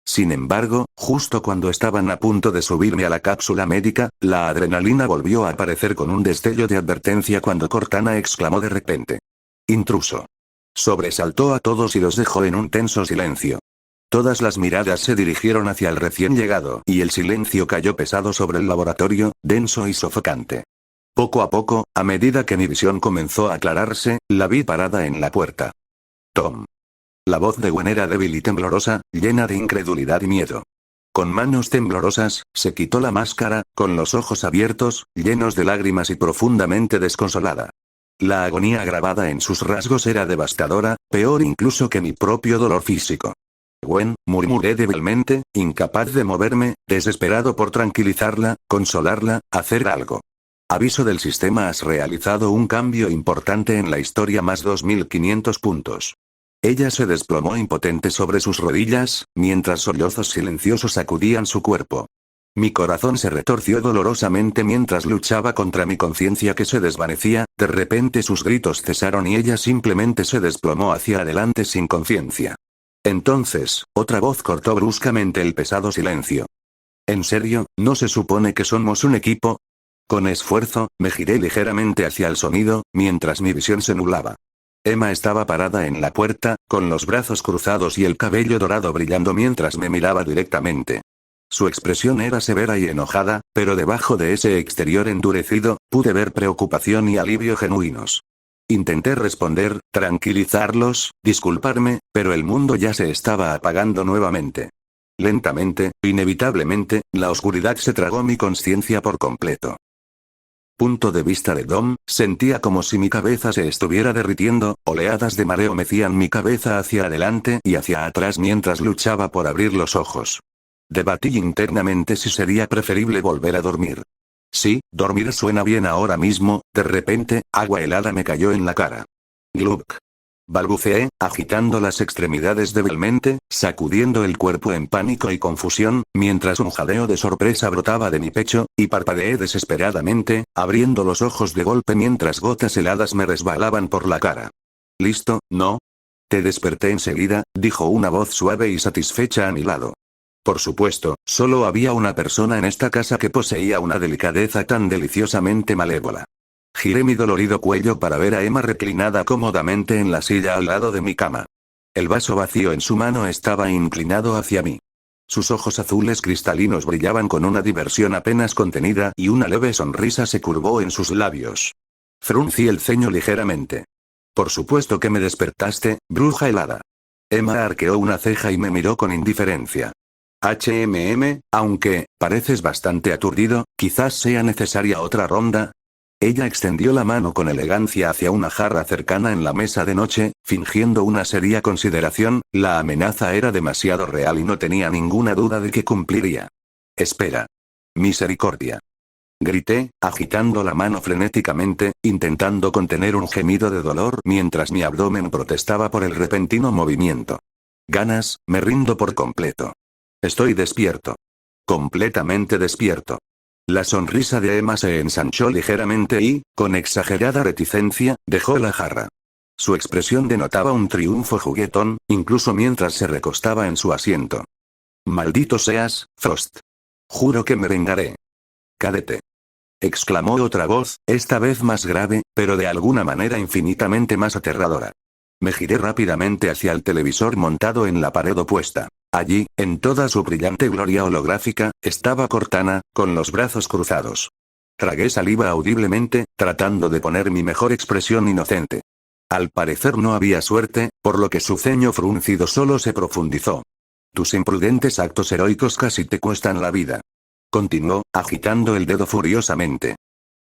Sin embargo, justo cuando estaban a punto de subirme a la cápsula médica, la adrenalina volvió a aparecer con un destello de advertencia cuando Cortana exclamó de repente: «Intruso». Sobresaltó a todos y los dejó en un tenso silencio. Todas las miradas se dirigieron hacia el recién llegado y el silencio cayó pesado sobre el laboratorio, denso y sofocante. Poco a poco, a medida que mi visión comenzó a aclararse, la vi parada en la puerta. «Tom». La voz de Gwen era débil y temblorosa, llena de incredulidad y miedo. Con manos temblorosas, se quitó la máscara, con los ojos abiertos, llenos de lágrimas y profundamente desconsolada. La agonía grabada en sus rasgos era devastadora, peor incluso que mi propio dolor físico. «Gwen», murmuré débilmente, incapaz de moverme, desesperado por tranquilizarla, consolarla, hacer algo. «Aviso del sistema: has realizado un cambio importante en la historia, más 2500 puntos». Ella se desplomó impotente sobre sus rodillas, mientras sollozos silenciosos sacudían su cuerpo. Mi corazón se retorció dolorosamente mientras luchaba contra mi conciencia que se desvanecía, de repente sus gritos cesaron y ella simplemente se desplomó hacia adelante sin conciencia. Entonces, otra voz cortó bruscamente el pesado silencio. «¿En serio, no se supone que somos un equipo?». Con esfuerzo, me giré ligeramente hacia el sonido, mientras mi visión se nublaba. Emma estaba parada en la puerta, con los brazos cruzados y el cabello dorado brillando mientras me miraba directamente. Su expresión era severa y enojada, pero debajo de ese exterior endurecido, pude ver preocupación y alivio genuinos. Intenté responder, tranquilizarlos, disculparme, pero el mundo ya se estaba apagando nuevamente. Lentamente, inevitablemente, la oscuridad se tragó mi conciencia por completo. Punto de vista de Dom, sentía como si mi cabeza se estuviera derritiendo, oleadas de mareo mecían mi cabeza hacia adelante y hacia atrás mientras luchaba por abrir los ojos. Debatí internamente si sería preferible volver a dormir. Sí, dormir suena bien ahora mismo. De repente, agua helada me cayó en la cara. Gluk. Balbuceé, agitando las extremidades débilmente, sacudiendo el cuerpo en pánico y confusión, mientras un jadeo de sorpresa brotaba de mi pecho, y parpadeé desesperadamente, abriendo los ojos de golpe mientras gotas heladas me resbalaban por la cara. ¿Listo, no? Te desperté enseguida, dijo una voz suave y satisfecha a mi lado. Por supuesto, solo había una persona en esta casa que poseía una delicadeza tan deliciosamente malévola. Giré mi dolorido cuello para ver a Emma reclinada cómodamente en la silla al lado de mi cama. El vaso vacío en su mano estaba inclinado hacia mí. Sus ojos azules cristalinos brillaban con una diversión apenas contenida y una leve sonrisa se curvó en sus labios. Fruncí el ceño ligeramente. Por supuesto que me despertaste, bruja helada. Emma arqueó una ceja y me miró con indiferencia. Aunque, pareces bastante aturdido, quizás sea necesaria otra ronda. Ella extendió la mano con elegancia hacia una jarra cercana en la mesa de noche, fingiendo una seria consideración. La amenaza era demasiado real y no tenía ninguna duda de que cumpliría. Espera. Misericordia. Grité, agitando la mano frenéticamente, intentando contener un gemido de dolor mientras mi abdomen protestaba por el repentino movimiento. Ganas, me rindo por completo. Estoy despierto. Completamente despierto. La sonrisa de Emma se ensanchó ligeramente y, con exagerada reticencia, dejó la jarra. Su expresión denotaba un triunfo juguetón, incluso mientras se recostaba en su asiento. Maldito seas, Frost. Juro que me vengaré. Cadete. Exclamó otra voz, esta vez más grave, pero de alguna manera infinitamente más aterradora. Me giré rápidamente hacia el televisor montado en la pared opuesta. Allí, en toda su brillante gloria holográfica, estaba Cortana, con los brazos cruzados. Tragué saliva audiblemente, tratando de poner mi mejor expresión inocente. Al parecer no había suerte, por lo que su ceño fruncido solo se profundizó. Tus imprudentes actos heroicos casi te cuestan la vida. Continuó, agitando el dedo furiosamente.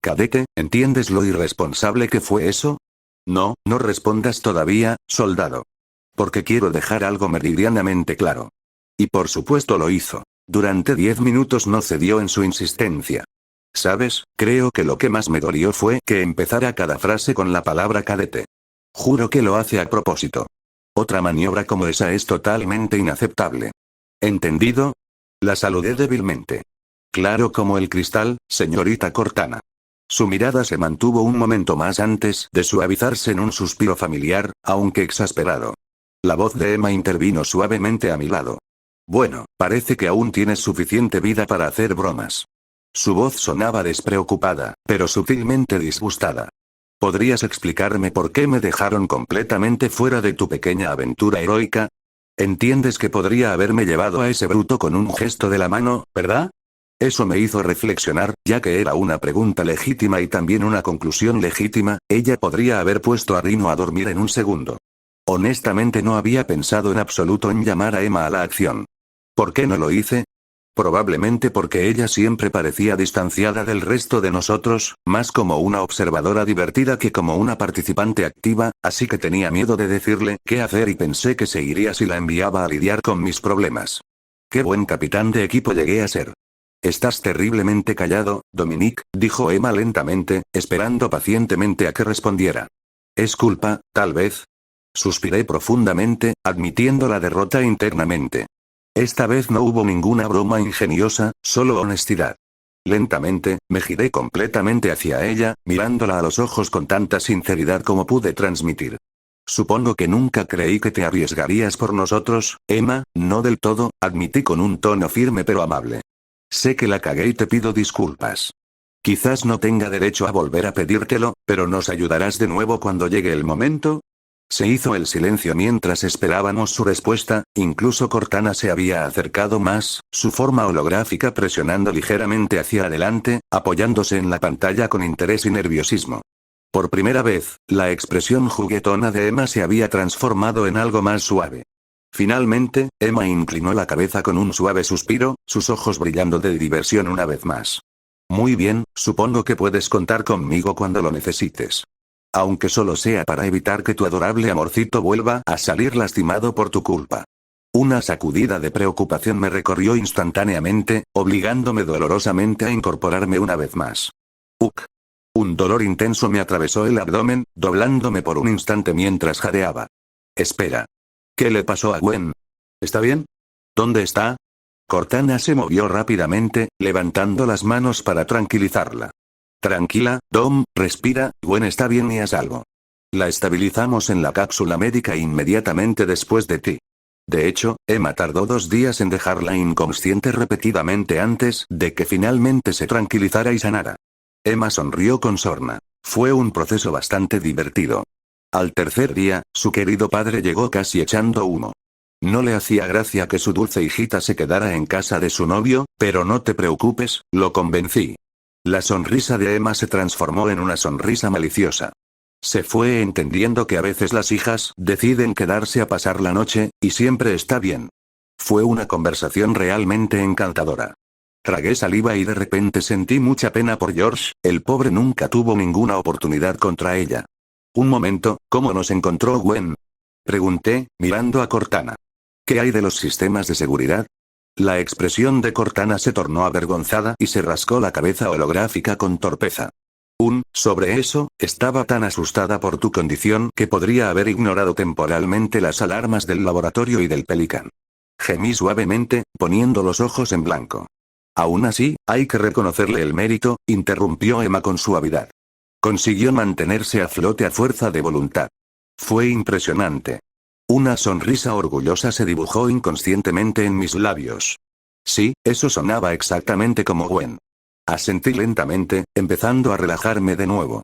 Cadete, ¿entiendes lo irresponsable que fue eso? No, no respondas todavía, soldado. Porque quiero dejar algo meridianamente claro. Y por supuesto lo hizo. Durante 10 minutos no cedió en su insistencia. ¿Sabes? Creo que lo que más me dolió fue que empezara cada frase con la palabra cadete. Juro que lo hace a propósito. Otra maniobra como esa es totalmente inaceptable. ¿Entendido? La saludé débilmente. Claro como el cristal, señorita Cortana. Su mirada se mantuvo un momento más antes de suavizarse en un suspiro familiar, aunque exasperado. La voz de Emma intervino suavemente a mi lado. Bueno, parece que aún tienes suficiente vida para hacer bromas. Su voz sonaba despreocupada, pero sutilmente disgustada. ¿Podrías explicarme por qué me dejaron completamente fuera de tu pequeña aventura heroica? ¿Entiendes que podría haberme llevado a ese bruto con un gesto de la mano, verdad? Eso me hizo reflexionar, ya que era una pregunta legítima y también una conclusión legítima. Ella podría haber puesto a Rino a dormir en un segundo. Honestamente no había pensado en absoluto en llamar a Emma a la acción. ¿Por qué no lo hice? Probablemente porque ella siempre parecía distanciada del resto de nosotros, más como una observadora divertida que como una participante activa, así que tenía miedo de decirle qué hacer y pensé que seguiría si la enviaba a lidiar con mis problemas. Qué buen capitán de equipo llegué a ser. Estás terriblemente callado, Dominique, dijo Emma lentamente, esperando pacientemente a que respondiera. ¿Es culpa, tal vez? Suspiré profundamente, admitiendo la derrota internamente. Esta vez no hubo ninguna broma ingeniosa, solo honestidad. Lentamente, me giré completamente hacia ella, mirándola a los ojos con tanta sinceridad como pude transmitir. Supongo que nunca creí que te arriesgarías por nosotros, Emma, no del todo, admití con un tono firme pero amable. Sé que la cagué y te pido disculpas. Quizás no tenga derecho a volver a pedírtelo, pero ¿nos ayudarás de nuevo cuando llegue el momento? Se hizo el silencio mientras esperábamos su respuesta, incluso Cortana se había acercado más, su forma holográfica presionando ligeramente hacia adelante, apoyándose en la pantalla con interés y nerviosismo. Por primera vez, la expresión juguetona de Emma se había transformado en algo más suave. Finalmente, Emma inclinó la cabeza con un suave suspiro, sus ojos brillando de diversión una vez más. Muy bien, supongo que puedes contar conmigo cuando lo necesites. Aunque solo sea para evitar que tu adorable amorcito vuelva a salir lastimado por tu culpa. Una sacudida de preocupación me recorrió instantáneamente, obligándome dolorosamente a incorporarme una vez más. Un dolor intenso me atravesó el abdomen, doblándome por un instante mientras jadeaba. Espera. ¿Qué le pasó a Gwen? ¿Está bien? ¿Dónde está? Cortana se movió rápidamente, levantando las manos para tranquilizarla. Tranquila, Dom, respira, Gwen está bien y a salvo. La estabilizamos en la cápsula médica inmediatamente después de ti. De hecho, Emma tardó 2 días en dejarla inconsciente repetidamente antes de que finalmente se tranquilizara y sanara. Emma sonrió con sorna. Fue un proceso bastante divertido. Al tercer día, su querido padre llegó casi echando humo. No le hacía gracia que su dulce hijita se quedara en casa de su novio, pero no te preocupes, lo convencí. La sonrisa de Emma se transformó en una sonrisa maliciosa. Se fue entendiendo que a veces las hijas deciden quedarse a pasar la noche, y siempre está bien. Fue una conversación realmente encantadora. Tragué saliva y de repente sentí mucha pena por George, el pobre nunca tuvo ninguna oportunidad contra ella. Un momento, ¿cómo nos encontró Gwen? Pregunté, mirando a Cortana. ¿Qué hay de los sistemas de seguridad? La expresión de Cortana se tornó avergonzada y se rascó la cabeza holográfica con torpeza. Sobre eso, estaba tan asustada por tu condición que podría haber ignorado temporalmente las alarmas del laboratorio y del Pelican. Gemí suavemente, poniendo los ojos en blanco. Aún así, hay que reconocerle el mérito, interrumpió Emma con suavidad. Consiguió mantenerse a flote a fuerza de voluntad. Fue impresionante. Una sonrisa orgullosa se dibujó inconscientemente en mis labios. Sí, eso sonaba exactamente como Gwen. Asentí lentamente, empezando a relajarme de nuevo.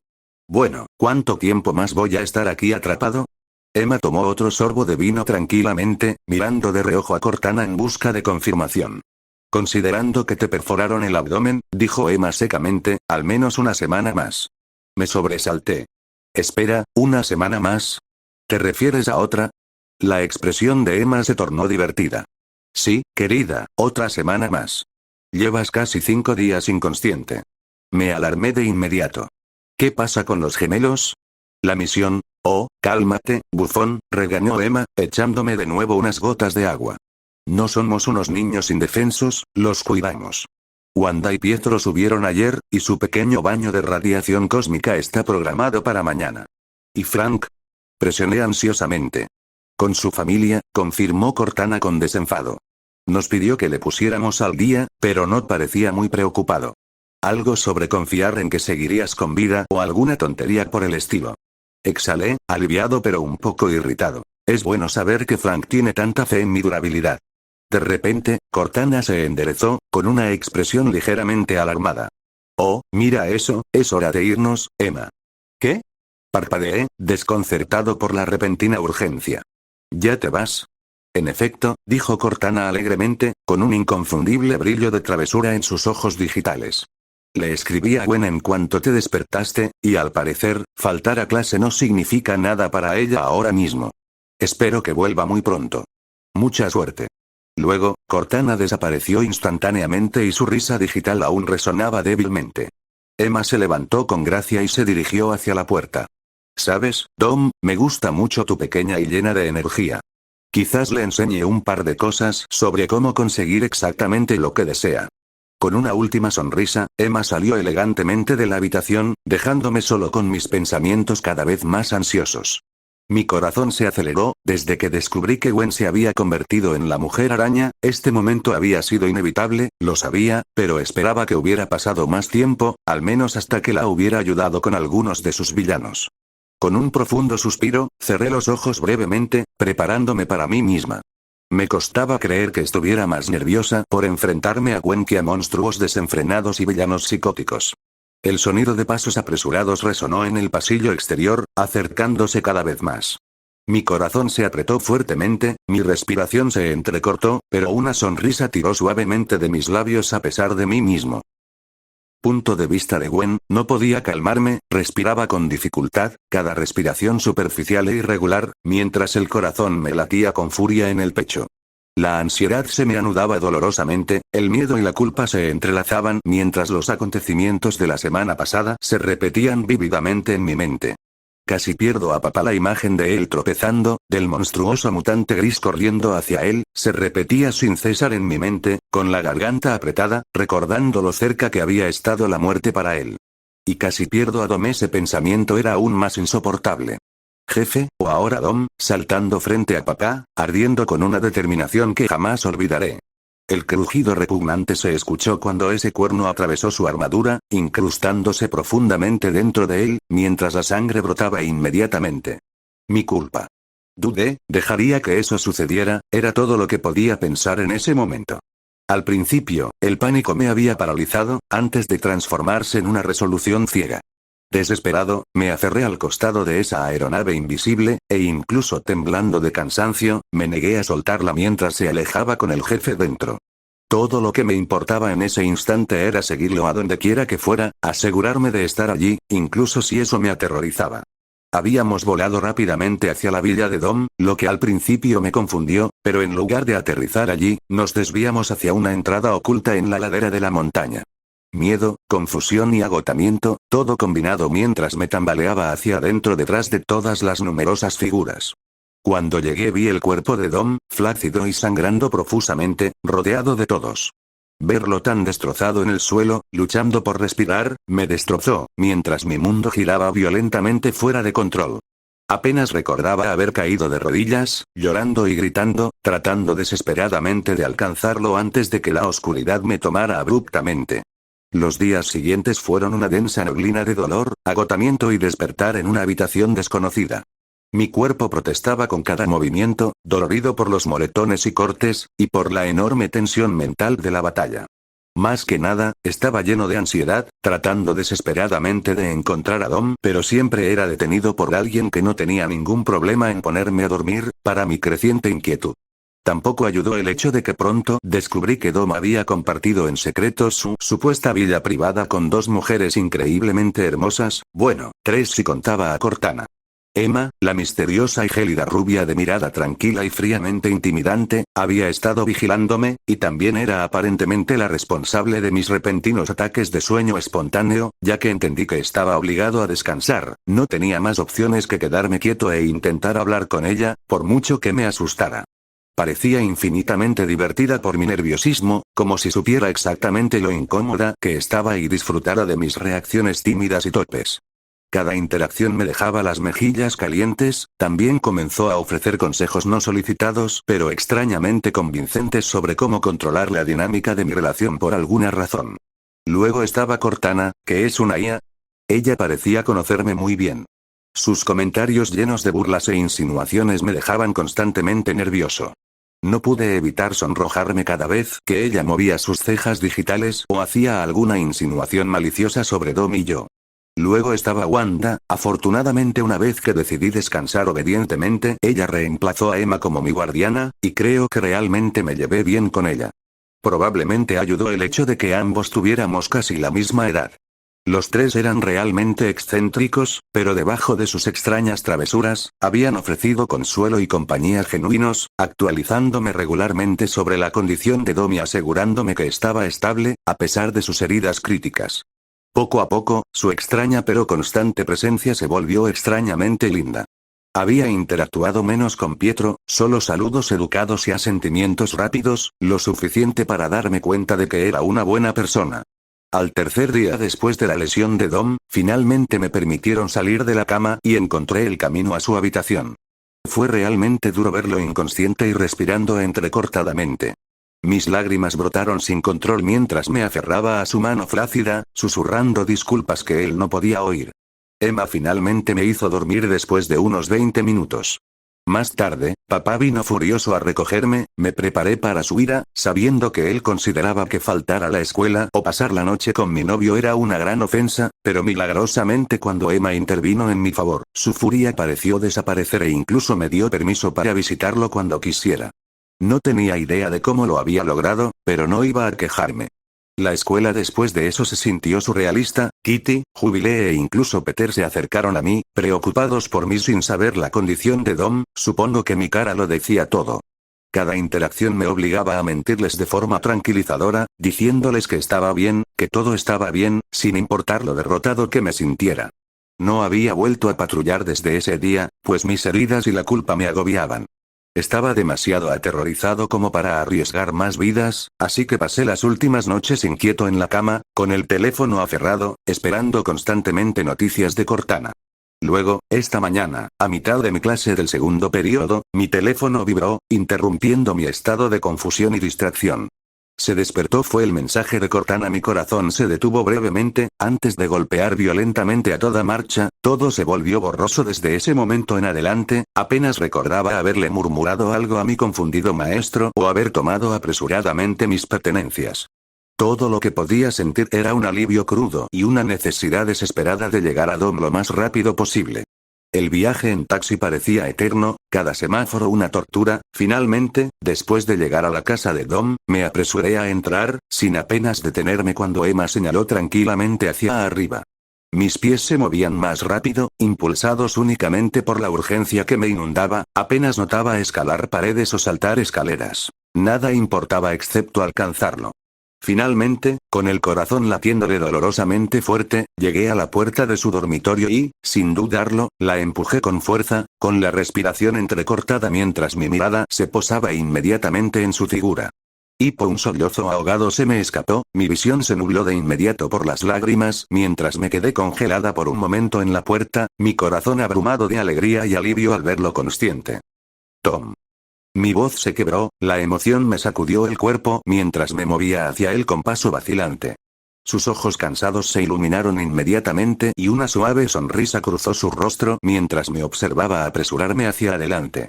Bueno, ¿cuánto tiempo más voy a estar aquí atrapado? Emma tomó otro sorbo de vino tranquilamente, mirando de reojo a Cortana en busca de confirmación. Considerando que te perforaron el abdomen, dijo Emma secamente, al menos una semana más. Me sobresalté. Espera, ¿una semana más? ¿Te refieres a otra? La expresión de Emma se tornó divertida. Sí, querida, otra semana más. Llevas casi 5 días inconsciente. Me alarmé de inmediato. ¿Qué pasa con los gemelos? La misión. Oh, cálmate, bufón, regañó Emma, echándome de nuevo unas gotas de agua. No somos unos niños indefensos, los cuidamos. Wanda y Pietro subieron ayer, y su pequeño baño de radiación cósmica está programado para mañana. ¿Y Frank? Presioné ansiosamente. Con su familia, confirmó Cortana con desenfado. Nos pidió que le pusiéramos al día, pero no parecía muy preocupado. Algo sobre confiar en que seguirías con vida o alguna tontería por el estilo. Exhalé, aliviado pero un poco irritado. Es bueno saber que Frank tiene tanta fe en mi durabilidad. De repente, Cortana se enderezó, con una expresión ligeramente alarmada. Oh, mira eso, es hora de irnos, Emma. ¿Qué? Parpadeé, desconcertado por la repentina urgencia. ¿Ya te vas? En efecto, dijo Cortana alegremente, con un inconfundible brillo de travesura en sus ojos digitales. Le escribí a Gwen en cuanto te despertaste, y al parecer, faltar a clase no significa nada para ella ahora mismo. Espero que vuelva muy pronto. Mucha suerte. Luego, Cortana desapareció instantáneamente y su risa digital aún resonaba débilmente. Emma se levantó con gracia y se dirigió hacia la puerta. ¿Sabes, Dom? Me gusta mucho tu pequeña y llena de energía. Quizás le enseñe un par de cosas sobre cómo conseguir exactamente lo que desea. Con una última sonrisa, Emma salió elegantemente de la habitación, dejándome solo con mis pensamientos cada vez más ansiosos. Mi corazón se aceleró, desde que descubrí que Gwen se había convertido en la Mujer Araña, este momento había sido inevitable, lo sabía, pero esperaba que hubiera pasado más tiempo, al menos hasta que la hubiera ayudado con algunos de sus villanos. Con un profundo suspiro, cerré los ojos brevemente, preparándome para mí misma. Me costaba creer que estuviera más nerviosa por enfrentarme a Gwen que a monstruos desenfrenados y villanos psicóticos. El sonido de pasos apresurados resonó en el pasillo exterior, acercándose cada vez más. Mi corazón se apretó fuertemente, mi respiración se entrecortó, pero una sonrisa tiró suavemente de mis labios a pesar de mí mismo. Punto de vista de Gwen, no podía calmarme, respiraba con dificultad, cada respiración superficial e irregular, mientras el corazón me latía con furia en el pecho. La ansiedad se me anudaba dolorosamente, el miedo y la culpa se entrelazaban mientras los acontecimientos de la semana pasada se repetían vívidamente en mi mente. Casi pierdo a papá la imagen de él tropezando, del monstruoso mutante gris corriendo hacia él, se repetía sin cesar en mi mente, con la garganta apretada, recordando lo cerca que había estado la muerte para él. y casi pierdo a Dom. Ese pensamiento era aún más insoportable. Jefe, o ahora Dom, saltando frente a papá, ardiendo con una determinación que jamás olvidaré. El crujido repugnante se escuchó cuando ese cuerno atravesó su armadura, incrustándose profundamente dentro de él, mientras la sangre brotaba inmediatamente. Mi culpa. Dudé, dejaría que eso sucediera, era todo lo que podía pensar en ese momento. Al principio, el pánico me había paralizado, antes de transformarse en una resolución ciega. Desesperado, me aferré al costado de esa aeronave invisible, e incluso temblando de cansancio, me negué a soltarla mientras se alejaba con el jefe dentro. Todo lo que me importaba en ese instante era seguirlo a donde quiera que fuera, asegurarme de estar allí, incluso si eso me aterrorizaba. Habíamos volado rápidamente hacia la villa de Dom, lo que al principio me confundió, pero en lugar de aterrizar allí, nos desviamos hacia una entrada oculta en la ladera de la montaña. Miedo, confusión y agotamiento, todo combinado mientras me tambaleaba hacia adentro detrás de todas las numerosas figuras. Cuando llegué vi el cuerpo de Dom, flácido y sangrando profusamente, rodeado de todos. Verlo tan destrozado en el suelo, luchando por respirar, me destrozó, mientras mi mundo giraba violentamente fuera de control. Apenas recordaba haber caído de rodillas, llorando y gritando, tratando desesperadamente de alcanzarlo antes de que la oscuridad me tomara abruptamente. Los días siguientes fueron una densa neblina de dolor, agotamiento y despertar en una habitación desconocida. Mi cuerpo protestaba con cada movimiento, dolorido por los moretones y cortes, y por la enorme tensión mental de la batalla. Más que nada, estaba lleno de ansiedad, tratando desesperadamente de encontrar a Dom, pero siempre era detenido por alguien que no tenía ningún problema en ponerme a dormir, para mi creciente inquietud. Tampoco ayudó el hecho de que pronto descubrí que Dom había compartido en secreto su supuesta vida privada con dos mujeres increíblemente hermosas, bueno, tres si contaba a Cortana. Emma, la misteriosa y gélida rubia de mirada tranquila y fríamente intimidante, había estado vigilándome, y también era aparentemente la responsable de mis repentinos ataques de sueño espontáneo, ya que entendí que estaba obligado a descansar, no tenía más opciones que quedarme quieto e intentar hablar con ella, por mucho que me asustara. Parecía infinitamente divertida por mi nerviosismo, como si supiera exactamente lo incómoda que estaba y disfrutara de mis reacciones tímidas y torpes. Cada interacción me dejaba las mejillas calientes, también comenzó a ofrecer consejos no solicitados pero extrañamente convincentes sobre cómo controlar la dinámica de mi relación por alguna razón. Luego estaba Cortana, que es una IA. Ella parecía conocerme muy bien. Sus comentarios llenos de burlas e insinuaciones me dejaban constantemente nervioso. No pude evitar sonrojarme cada vez que ella movía sus cejas digitales o hacía alguna insinuación maliciosa sobre Dom y yo. Luego estaba Wanda, afortunadamente una vez que decidí descansar obedientemente, ella reemplazó a Emma como mi guardiana, y creo que realmente me llevé bien con ella. Probablemente ayudó el hecho de que ambos tuviéramos casi la misma edad. Los tres eran realmente excéntricos, pero debajo de sus extrañas travesuras, habían ofrecido consuelo y compañía genuinos, actualizándome regularmente sobre la condición de Dom y asegurándome que estaba estable, a pesar de sus heridas críticas. Poco a poco, su extraña pero constante presencia se volvió extrañamente linda. Había interactuado menos con Pietro, solo saludos educados y asentimientos rápidos, lo suficiente para darme cuenta de que era una buena persona. Al tercer día después de la lesión de Dom, finalmente me permitieron salir de la cama y encontré el camino a su habitación. Fue realmente duro verlo inconsciente y respirando entrecortadamente. Mis lágrimas brotaron sin control mientras me aferraba a su mano flácida, susurrando disculpas que él no podía oír. Emma finalmente me hizo dormir después de unos 20 minutos. Más tarde, papá vino furioso a recogerme, me preparé para su ira, sabiendo que él consideraba que faltar a la escuela o pasar la noche con mi novio era una gran ofensa, pero milagrosamente cuando Emma intervino en mi favor, su furia pareció desaparecer e incluso me dio permiso para visitarlo cuando quisiera. No tenía idea de cómo lo había logrado, pero no iba a quejarme. La escuela después de eso se sintió surrealista, Kitty, Jubilee e incluso Peter se acercaron a mí, preocupados por mí sin saber la condición de Dom, supongo que mi cara lo decía todo. Cada interacción me obligaba a mentirles de forma tranquilizadora, diciéndoles que estaba bien, que todo estaba bien, sin importar lo derrotado que me sintiera. No había vuelto a patrullar desde ese día, pues mis heridas y la culpa me agobiaban. Estaba demasiado aterrorizado como para arriesgar más vidas, así que pasé las últimas noches inquieto en la cama, con el teléfono aferrado, esperando constantemente noticias de Cortana. Luego, esta mañana, a mitad de mi clase del segundo periodo, mi teléfono vibró, interrumpiendo mi estado de confusión y distracción. Se despertó fue el mensaje de Cortana. Mi corazón se detuvo brevemente, antes de golpear violentamente a toda marcha, todo se volvió borroso desde ese momento en adelante, apenas recordaba haberle murmurado algo a mi confundido maestro o haber tomado apresuradamente mis pertenencias. Todo lo que podía sentir era un alivio crudo y una necesidad desesperada de llegar a Dom lo más rápido posible. El viaje en taxi parecía eterno, cada semáforo una tortura. Finalmente, después de llegar a la casa de Dom, me apresuré a entrar, sin apenas detenerme cuando Emma señaló tranquilamente hacia arriba. Mis pies se movían más rápido, impulsados únicamente por la urgencia que me inundaba, apenas notaba escalar paredes o saltar escaleras. Nada importaba excepto alcanzarlo. Finalmente, con el corazón latiéndole dolorosamente fuerte, llegué a la puerta de su dormitorio y, sin dudarlo, la empujé con fuerza, con la respiración entrecortada mientras mi mirada se posaba inmediatamente en su figura. Un sollozo ahogado se me escapó, mi visión se nubló de inmediato por las lágrimas mientras me quedé congelada por un momento en la puerta, mi corazón abrumado de alegría y alivio al verlo consciente. Tom. Mi voz se quebró, la emoción me sacudió el cuerpo mientras me movía hacia él con paso vacilante. Sus ojos cansados se iluminaron inmediatamente y una suave sonrisa cruzó su rostro mientras me observaba apresurarme hacia adelante.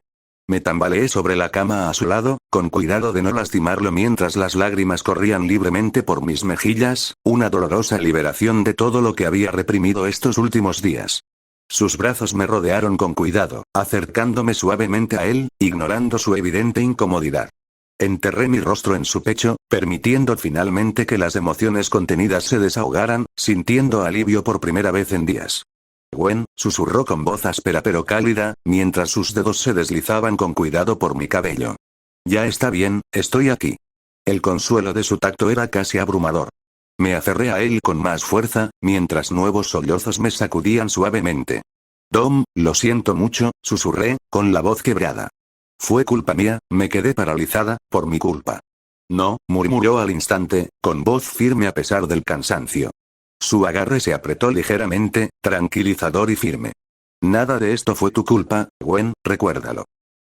Me tambaleé sobre la cama a su lado, con cuidado de no lastimarlo mientras las lágrimas corrían libremente por mis mejillas, una dolorosa liberación de todo lo que había reprimido estos últimos días. Sus brazos me rodearon con cuidado, acercándome suavemente a él, ignorando su evidente incomodidad. Enterré mi rostro en su pecho, permitiendo finalmente que las emociones contenidas se desahogaran, sintiendo alivio por primera vez en días. Gwen, susurró con voz áspera pero cálida, mientras sus dedos se deslizaban con cuidado por mi cabello. Ya está bien, estoy aquí. El consuelo de su tacto era casi abrumador. Me aferré a él con más fuerza, mientras nuevos sollozos me sacudían suavemente. Tom, lo siento mucho, susurré, con la voz quebrada. Fue culpa mía, me quedé paralizada, por mi culpa. No, murmuró al instante, con voz firme a pesar del cansancio. Su agarre se apretó ligeramente, tranquilizador y firme. Nada de esto fue tu culpa, Gwen, recuérdalo.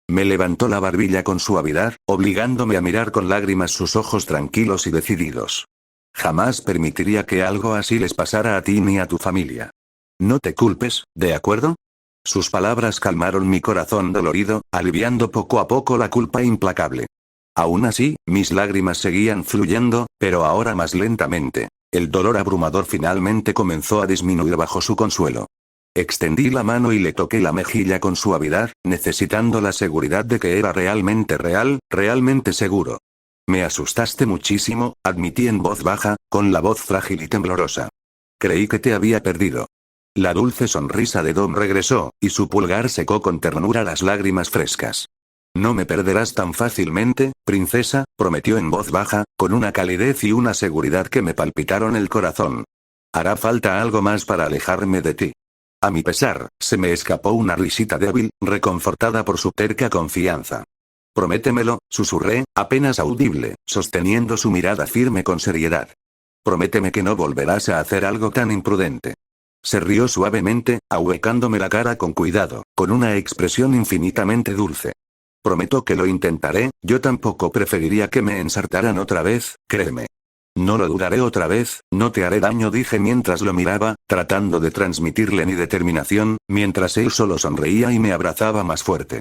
Me levantó la barbilla con suavidad, obligándome a mirar con lágrimas sus ojos tranquilos y decididos. Jamás permitiría que algo así les pasara a ti ni a tu familia. No te culpes, ¿de acuerdo? Sus palabras calmaron mi corazón dolorido, aliviando poco a poco la culpa implacable. Aún así, mis lágrimas seguían fluyendo, pero ahora más lentamente. El dolor abrumador finalmente comenzó a disminuir bajo su consuelo. Extendí la mano y le toqué la mejilla con suavidad, necesitando la seguridad de que era realmente real, realmente seguro. Me asustaste muchísimo, admití en voz baja, con la voz frágil y temblorosa. Creí que te había perdido. La dulce sonrisa de Dom regresó, y su pulgar secó con ternura las lágrimas frescas. No me perderás tan fácilmente, princesa, prometió en voz baja, con una calidez y una seguridad que me palpitaron el corazón. Hará falta algo más para alejarme de ti. A mi pesar, se me escapó una risita débil, reconfortada por su terca confianza. Prométemelo, susurré, apenas audible, sosteniendo su mirada firme con seriedad. Prométeme que no volverás a hacer algo tan imprudente. Se rió suavemente, ahuecándome la cara con cuidado, con una expresión infinitamente dulce. Prometo que lo intentaré, yo tampoco preferiría que me ensartaran otra vez, créeme. No lo dudaré otra vez, no te haré daño, dije mientras lo miraba, tratando de transmitirle mi determinación, mientras él solo sonreía y me abrazaba más fuerte.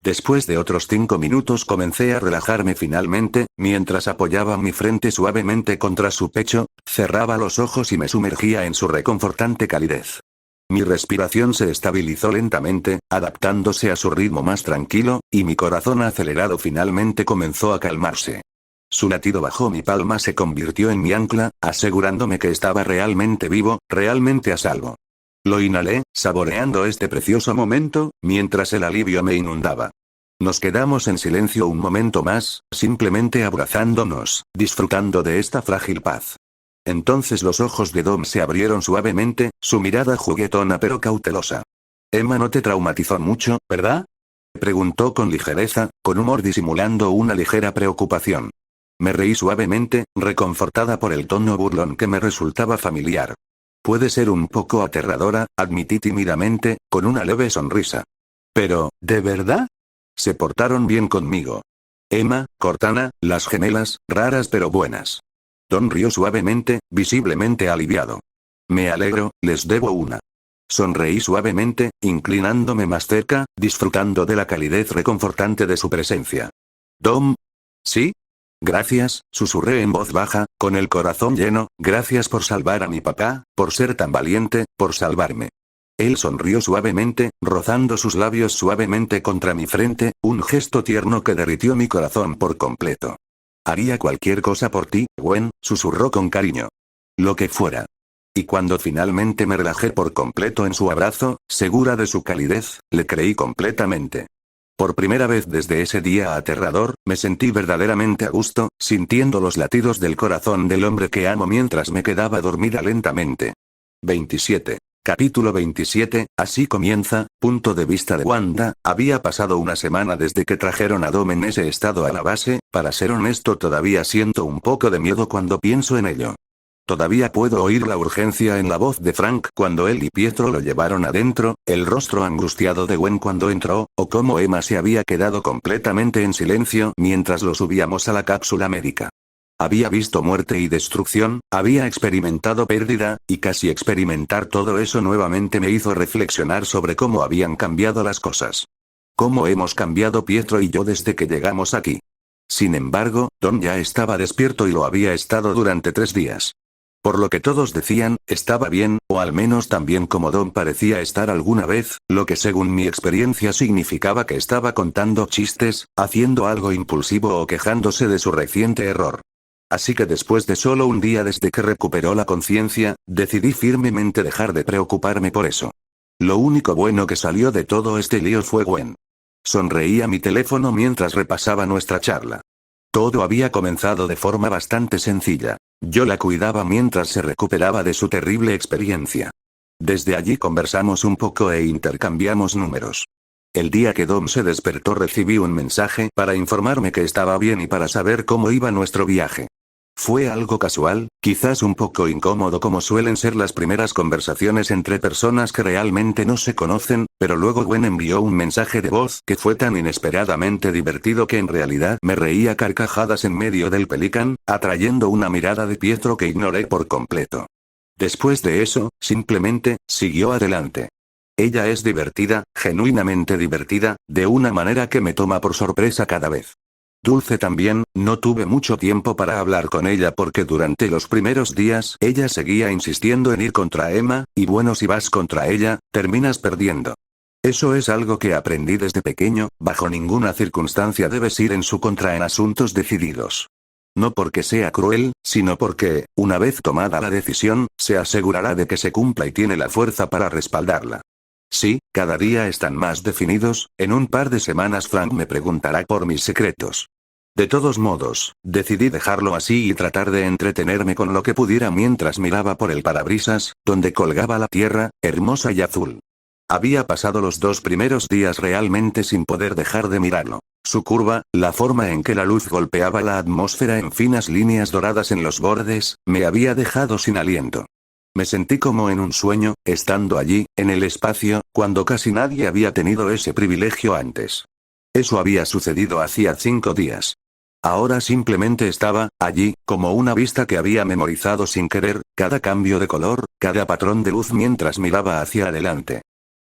Después de otros 5 minutos comencé a relajarme finalmente, mientras apoyaba mi frente suavemente contra su pecho, cerraba los ojos y me sumergía en su reconfortante calidez. Mi respiración se estabilizó lentamente, adaptándose a su ritmo más tranquilo, y mi corazón acelerado finalmente comenzó a calmarse. Su latido bajo mi palma se convirtió en mi ancla, asegurándome que estaba realmente vivo, realmente a salvo. Lo inhalé, saboreando este precioso momento, mientras el alivio me inundaba. Nos quedamos en silencio un momento más, simplemente abrazándonos, disfrutando de esta frágil paz. Entonces los ojos de Dom se abrieron suavemente, su mirada juguetona pero cautelosa. Emma no te traumatizó mucho, ¿verdad? Preguntó con ligereza, con humor disimulando una ligera preocupación. Me reí suavemente, reconfortada por el tono burlón que me resultaba familiar. Puede ser un poco aterradora, admití tímidamente, con una leve sonrisa. Pero, ¿de verdad? Se portaron bien conmigo. Emma, Cortana, las gemelas, raras pero buenas. Don rió suavemente, visiblemente aliviado. Me alegro, les debo una. Sonreí suavemente, inclinándome más cerca, disfrutando de la calidez reconfortante de su presencia. ¿Dom? ¿Sí? Gracias, susurré en voz baja, con el corazón lleno, gracias por salvar a mi papá, por ser tan valiente, por salvarme. Él sonrió suavemente, rozando sus labios suavemente contra mi frente, un gesto tierno que derritió mi corazón por completo. Haría cualquier cosa por ti, Gwen, susurró con cariño. Lo que fuera. Y cuando finalmente me relajé por completo en su abrazo, segura de su calidez, le creí completamente. Por primera vez desde ese día aterrador, me sentí verdaderamente a gusto, sintiendo los latidos del corazón del hombre que amo mientras me quedaba dormida lentamente. 27. Capítulo 27, así comienza, punto de vista de Wanda. Había pasado una semana desde que trajeron a Dom en ese estado a la base, para ser honesto todavía siento un poco de miedo cuando pienso en ello. Todavía puedo oír la urgencia en la voz de Frank cuando él y Pietro lo llevaron adentro, el rostro angustiado de Gwen cuando entró, o cómo Emma se había quedado completamente en silencio mientras lo subíamos a la cápsula médica. Había visto muerte y destrucción, había experimentado pérdida, y casi experimentar todo eso nuevamente me hizo reflexionar sobre cómo habían cambiado las cosas. Cómo hemos cambiado Pietro y yo desde que llegamos aquí. Sin embargo, Don ya estaba despierto y lo había estado durante 3 días. Por lo que todos decían, estaba bien, o al menos tan bien como Don parecía estar alguna vez, lo que según mi experiencia significaba que estaba contando chistes, haciendo algo impulsivo o quejándose de su reciente error. Así que después de solo un día desde que recuperó la conciencia, decidí firmemente dejar de preocuparme por eso. Lo único bueno que salió de todo este lío fue Gwen. Sonreí a mi teléfono mientras repasaba nuestra charla. Todo había comenzado de forma bastante sencilla. Yo la cuidaba mientras se recuperaba de su terrible experiencia. Desde allí conversamos un poco e intercambiamos números. El día que Dom se despertó recibí un mensaje para informarme que estaba bien y para saber cómo iba nuestro viaje. Fue algo casual, quizás un poco incómodo como suelen ser las primeras conversaciones entre personas que realmente no se conocen, pero luego Gwen envió un mensaje de voz que fue tan inesperadamente divertido que en realidad me reía a carcajadas en medio del Pelican, atrayendo una mirada de Pietro que ignoré por completo. Después de eso, simplemente, siguió adelante. Ella es divertida, genuinamente divertida, de una manera que me toma por sorpresa cada vez. Dulce también, no tuve mucho tiempo para hablar con ella porque durante los primeros días ella seguía insistiendo en ir contra Emma, y bueno, si vas contra ella, terminas perdiendo. Eso es algo que aprendí desde pequeño, bajo ninguna circunstancia debes ir en su contra en asuntos decididos. No porque sea cruel, sino porque, una vez tomada la decisión, se asegurará de que se cumpla y tiene la fuerza para respaldarla. Sí, cada día están más definidos, en un par de semanas Frank me preguntará por mis secretos. De todos modos, decidí dejarlo así y tratar de entretenerme con lo que pudiera mientras miraba por el parabrisas, donde colgaba la tierra, hermosa y azul. Había pasado los 2 primeros días realmente sin poder dejar de mirarlo. Su curva, la forma en que la luz golpeaba la atmósfera en finas líneas doradas en los bordes, me había dejado sin aliento. Me sentí como en un sueño, estando allí, en el espacio, cuando casi nadie había tenido ese privilegio antes. Eso había sucedido hacía 5 días. Ahora simplemente estaba, allí, como una vista que había memorizado sin querer, cada cambio de color, cada patrón de luz mientras miraba hacia adelante.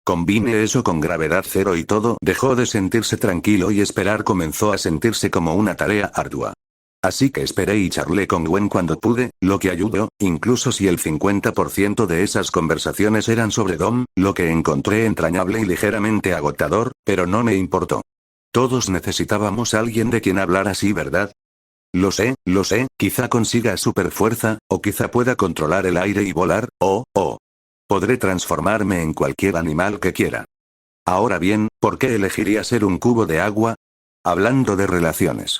Combine eso con gravedad cero y todo dejó de sentirse tranquilo y esperar comenzó a sentirse como una tarea ardua. Así que esperé y charlé con Gwen cuando pude, lo que ayudó, incluso si el 50% de esas conversaciones eran sobre Dom, lo que encontré entrañable y ligeramente agotador, pero no me importó. Todos necesitábamos a alguien de quien hablar así, ¿verdad? Lo sé, quizá consiga superfuerza, o quizá pueda controlar el aire y volar, o podré transformarme en cualquier animal que quiera. Ahora bien, ¿por qué elegiría ser un cubo de agua? Hablando de relaciones.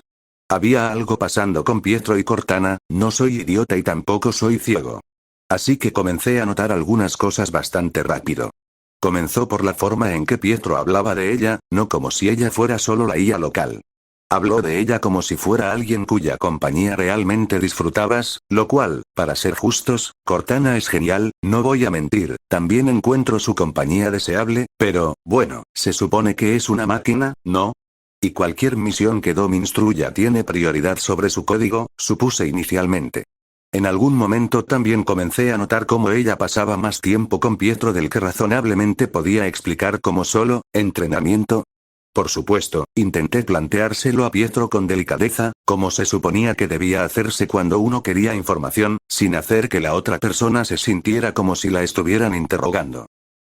Había algo pasando con Pietro y Cortana, no soy idiota y tampoco soy ciego. Así que comencé a notar algunas cosas bastante rápido. Comenzó por la forma en que Pietro hablaba de ella, no como si ella fuera solo la IA local. Habló de ella como si fuera alguien cuya compañía realmente disfrutabas, lo cual, para ser justos, Cortana es genial, no voy a mentir, también encuentro su compañía deseable, pero, bueno, se supone que es una máquina, ¿no? Y cualquier misión que Dom instruya tiene prioridad sobre su código, supuse inicialmente. En algún momento también comencé a notar cómo ella pasaba más tiempo con Pietro del que razonablemente podía explicar como solo, entrenamiento. Por supuesto, intenté planteárselo a Pietro con delicadeza, como se suponía que debía hacerse cuando uno quería información, sin hacer que la otra persona se sintiera como si la estuvieran interrogando.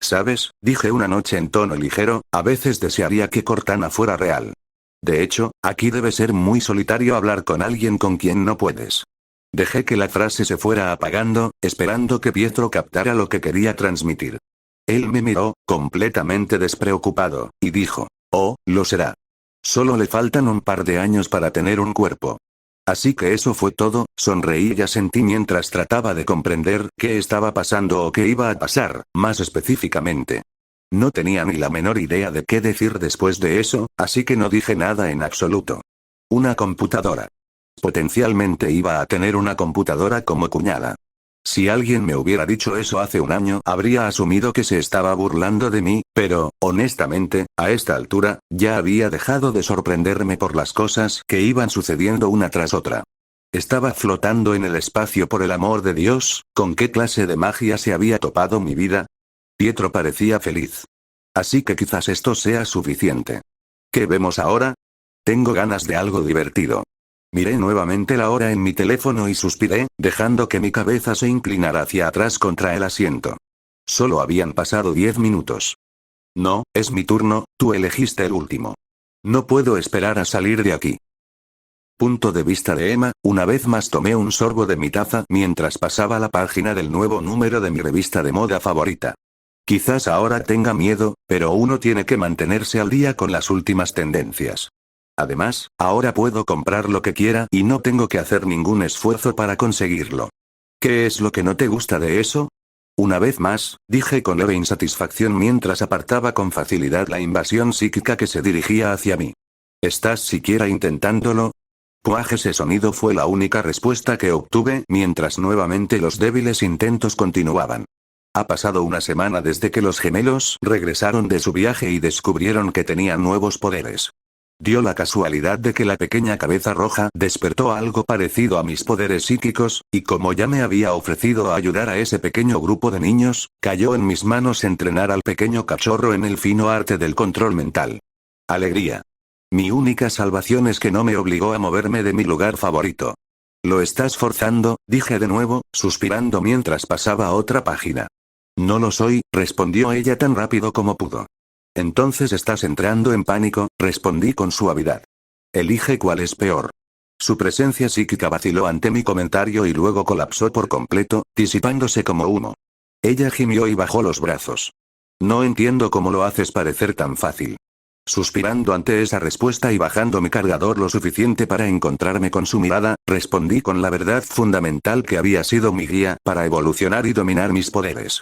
¿Sabes?, dije una noche en tono ligero, a veces desearía que Cortana fuera real. De hecho, aquí debe ser muy solitario hablar con alguien con quien no puedes. Dejé que la frase se fuera apagando, esperando que Pietro captara lo que quería transmitir. Él me miró, completamente despreocupado, y dijo: «Oh, lo será. Solo le faltan un par de años para tener un cuerpo». Así que eso fue todo, sonreí y asentí mientras trataba de comprender qué estaba pasando o qué iba a pasar, más específicamente. No tenía ni la menor idea de qué decir después de eso, así que no dije nada en absoluto. Una computadora. Potencialmente iba a tener una computadora como cuñada. Si alguien me hubiera dicho eso hace un año, habría asumido que se estaba burlando de mí, pero, honestamente, a esta altura, ya había dejado de sorprenderme por las cosas que iban sucediendo una tras otra. Estaba flotando en el espacio por el amor de Dios, ¿con qué clase de magia se había topado mi vida? Pietro parecía feliz. Así que quizás esto sea suficiente. ¿Qué vemos ahora? Tengo ganas de algo divertido. Miré nuevamente la hora en mi teléfono y suspiré, dejando que mi cabeza se inclinara hacia atrás contra el asiento. Solo habían pasado 10 minutos. No, es mi turno, tú elegiste el último. No puedo esperar a salir de aquí. Punto de vista de Emma, una vez más tomé un sorbo de mi taza mientras pasaba la página del nuevo número de mi revista de moda favorita. Quizás ahora tenga miedo, pero uno tiene que mantenerse al día con las últimas tendencias. Además, ahora puedo comprar lo que quiera y no tengo que hacer ningún esfuerzo para conseguirlo. ¿Qué es lo que no te gusta de eso? Una vez más, dije con leve insatisfacción mientras apartaba con facilidad la invasión psíquica que se dirigía hacia mí. ¿Estás siquiera intentándolo? Puaj, ese sonido fue la única respuesta que obtuve mientras nuevamente los débiles intentos continuaban. Ha pasado una semana desde que los gemelos regresaron de su viaje y descubrieron que tenían nuevos poderes. Dio la casualidad de que la pequeña cabeza roja despertó algo parecido a mis poderes psíquicos, y como ya me había ofrecido a ayudar a ese pequeño grupo de niños, cayó en mis manos entrenar al pequeño cachorro en el fino arte del control mental. Alegría. Mi única salvación es que no me obligó a moverme de mi lugar favorito. Lo estás forzando, dije de nuevo, suspirando mientras pasaba a otra página. No lo soy, respondió ella tan rápido como pudo. Entonces estás entrando en pánico, respondí con suavidad. Elige cuál es peor. Su presencia psíquica vaciló ante mi comentario y luego colapsó por completo, disipándose como humo. Ella gimió y bajó los brazos. No entiendo cómo lo haces parecer tan fácil. Suspirando ante esa respuesta y bajando mi cargador lo suficiente para encontrarme con su mirada, respondí con la verdad fundamental que había sido mi guía para evolucionar y dominar mis poderes.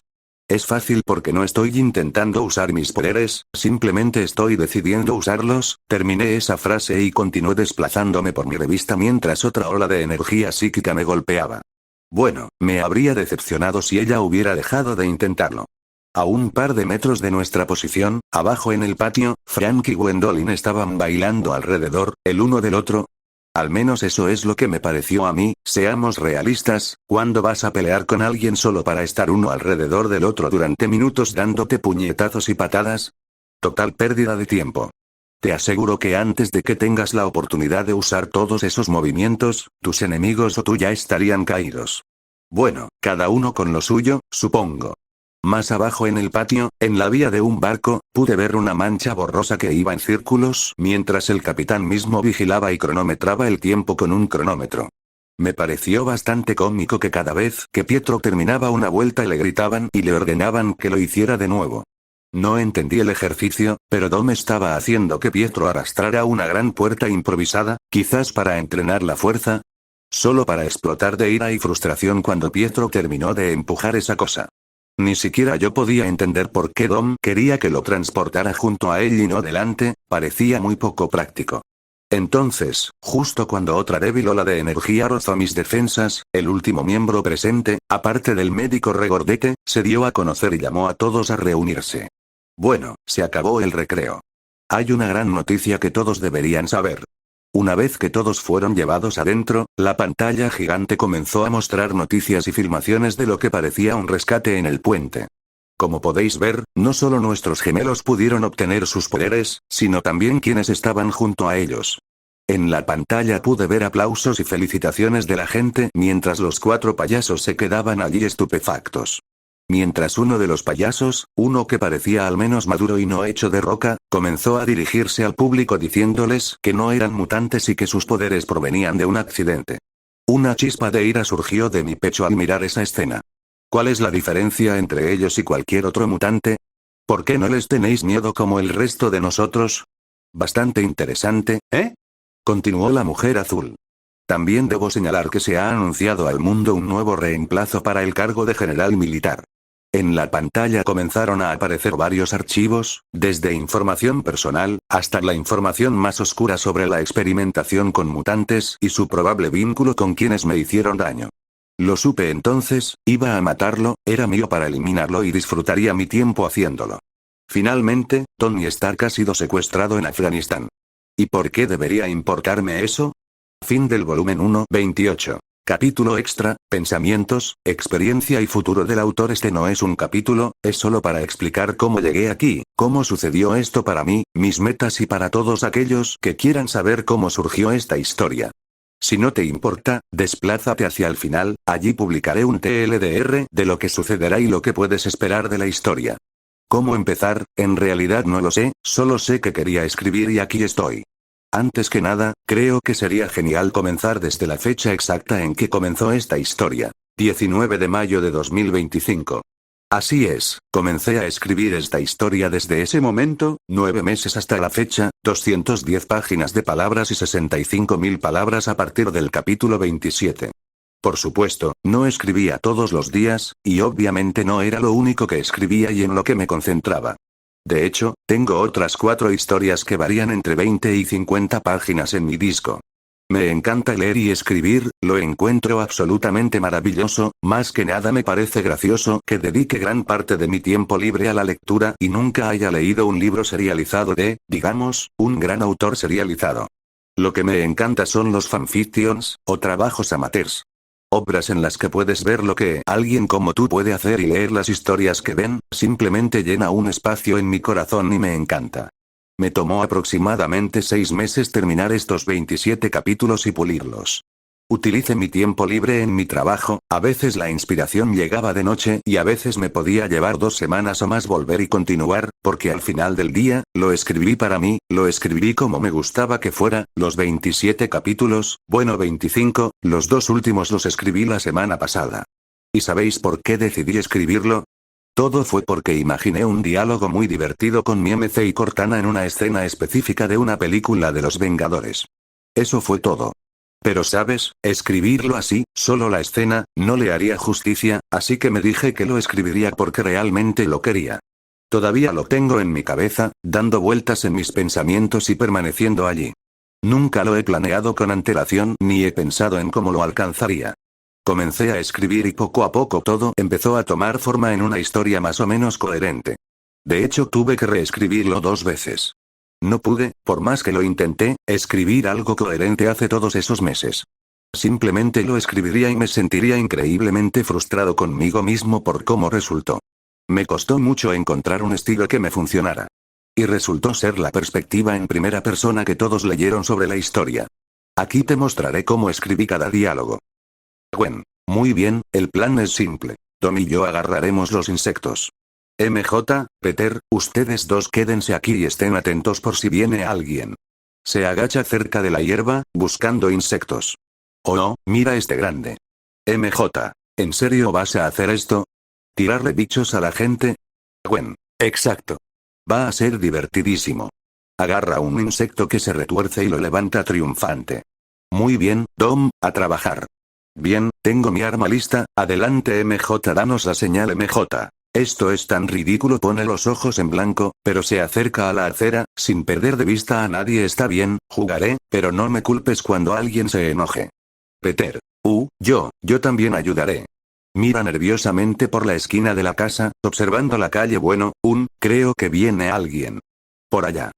Es fácil porque no estoy intentando usar mis poderes, simplemente estoy decidiendo usarlos. Terminé esa frase y continué desplazándome por mi revista mientras otra ola de energía psíquica me golpeaba. Bueno, me habría decepcionado si ella hubiera dejado de intentarlo. A un par de metros de nuestra posición, abajo en el patio, Frank y Gwendolyn estaban bailando alrededor, el uno del otro. Al menos eso es lo que me pareció a mí. Seamos realistas, ¿cuándo vas a pelear con alguien solo para estar uno alrededor del otro durante minutos dándote puñetazos y patadas? Total pérdida de tiempo. Te aseguro que antes de que tengas la oportunidad de usar todos esos movimientos, tus enemigos o tú ya estarían caídos. Bueno, cada uno con lo suyo, supongo. Más abajo en el patio, en la vía de un barco, pude ver una mancha borrosa que iba en círculos mientras el capitán mismo vigilaba y cronometraba el tiempo con un cronómetro. Me pareció bastante cómico que cada vez que Pietro terminaba una vuelta le gritaban y le ordenaban que lo hiciera de nuevo. No entendí el ejercicio, pero Dom estaba haciendo que Pietro arrastrara una gran puerta improvisada, quizás para entrenar la fuerza. Solo para explotar de ira y frustración cuando Pietro terminó de empujar esa cosa. Ni siquiera yo podía entender por qué Dom quería que lo transportara junto a él y no delante, parecía muy poco práctico. Entonces, justo cuando otra débil ola de energía rozó mis defensas, el último miembro presente, aparte del médico regordete, se dio a conocer y llamó a todos a reunirse. Bueno, se acabó el recreo. Hay una gran noticia que todos deberían saber. Una vez que todos fueron llevados adentro, la pantalla gigante comenzó a mostrar noticias y filmaciones de lo que parecía un rescate en el puente. Como podéis ver, no solo nuestros gemelos pudieron obtener sus poderes, sino también quienes estaban junto a ellos. En la pantalla pude ver aplausos y felicitaciones de la gente mientras los 4 payasos se quedaban allí estupefactos. Mientras uno de los payasos, uno que parecía al menos maduro y no hecho de roca, comenzó a dirigirse al público diciéndoles que no eran mutantes y que sus poderes provenían de un accidente. Una chispa de ira surgió de mi pecho al mirar esa escena. ¿Cuál es la diferencia entre ellos y cualquier otro mutante? ¿Por qué no les tenéis miedo como el resto de nosotros? Bastante interesante, ¿eh? Continuó la mujer azul. También debo señalar que se ha anunciado al mundo un nuevo reemplazo para el cargo de general militar. En la pantalla comenzaron a aparecer varios archivos, desde información personal, hasta la información más oscura sobre la experimentación con mutantes y su probable vínculo con quienes me hicieron daño. Lo supe entonces, iba a matarlo, era mío para eliminarlo y disfrutaría mi tiempo haciéndolo. Finalmente, Tony Stark ha sido secuestrado en Afganistán. ¿Y por qué debería importarme eso? Fin del volumen 1, 28. Capítulo extra, pensamientos, experiencia y futuro del autor. Este no es un capítulo, es solo para explicar cómo llegué aquí, cómo sucedió esto para mí, mis metas y para todos aquellos que quieran saber cómo surgió esta historia. Si no te importa, desplázate hacia el final, allí publicaré un TLDR de lo que sucederá y lo que puedes esperar de la historia. ¿Cómo empezar? En realidad no lo sé, solo sé que quería escribir y aquí estoy. Antes que nada, creo que sería genial comenzar desde la fecha exacta en que comenzó esta historia. 19 de mayo de 2025. Así es, comencé a escribir esta historia desde ese momento, 9 meses hasta la fecha, 210 páginas de palabras y 65.000 palabras a partir del capítulo 27. Por supuesto, no escribía todos los días, y obviamente no era lo único que escribía y en lo que me concentraba. De hecho, tengo otras 4 historias que varían entre 20 y 50 páginas en mi disco. Me encanta leer y escribir, lo encuentro absolutamente maravilloso, más que nada me parece gracioso que dedique gran parte de mi tiempo libre a la lectura y nunca haya leído un libro serializado de, digamos, un gran autor serializado. Lo que me encanta son los fanfictions, o trabajos amateurs. Obras en las que puedes ver lo que alguien como tú puede hacer y leer las historias que ven, simplemente llena un espacio en mi corazón y me encanta. Me tomó aproximadamente 6 meses terminar estos 27 capítulos y pulirlos. Utilicé mi tiempo libre en mi trabajo, a veces la inspiración llegaba de noche y a veces me podía llevar 2 semanas o más volver y continuar, porque al final del día, lo escribí para mí, lo escribí como me gustaba que fuera, los 27 capítulos, bueno 25, los 2 últimos los escribí la semana pasada. ¿Y sabéis por qué decidí escribirlo? Todo fue porque imaginé un diálogo muy divertido con mi MC y Cortana en una escena específica de una película de los Vengadores. Eso fue todo. Pero sabes, escribirlo así, solo la escena, no le haría justicia, así que me dije que lo escribiría porque realmente lo quería. Todavía lo tengo en mi cabeza, dando vueltas en mis pensamientos y permaneciendo allí. Nunca lo he planeado con antelación ni he pensado en cómo lo alcanzaría. Comencé a escribir y poco a poco todo empezó a tomar forma en una historia más o menos coherente. De hecho tuve que reescribirlo 2 veces. No pude, por más que lo intenté, escribir algo coherente hace todos esos meses. Simplemente lo escribiría y me sentiría increíblemente frustrado conmigo mismo por cómo resultó. Me costó mucho encontrar un estilo que me funcionara. Y resultó ser la perspectiva en primera persona que todos leyeron sobre la historia. Aquí te mostraré cómo escribí cada diálogo. Gwen. Muy bien, el plan es simple. Tom y yo agarraremos los insectos. MJ, Peter, ustedes dos quédense aquí y estén atentos por si viene alguien. Se agacha cerca de la hierba, buscando insectos. Oh, mira este grande. MJ, ¿en serio vas a hacer esto? ¿Tirarle bichos a la gente? Gwen, exacto. Va a ser divertidísimo. Agarra un insecto que se retuerce y lo levanta triunfante. Muy bien, Tom, a trabajar. Bien, tengo mi arma lista, adelante MJ, danos la señal MJ. Esto es tan ridículo, pone los ojos en blanco, pero se acerca a la acera, sin perder de vista a nadie. Está bien, jugaré, pero no me culpes cuando alguien se enoje. Peter. Yo también ayudaré. Mira nerviosamente por la esquina de la casa, observando la calle. Bueno, creo que viene alguien. Por allá.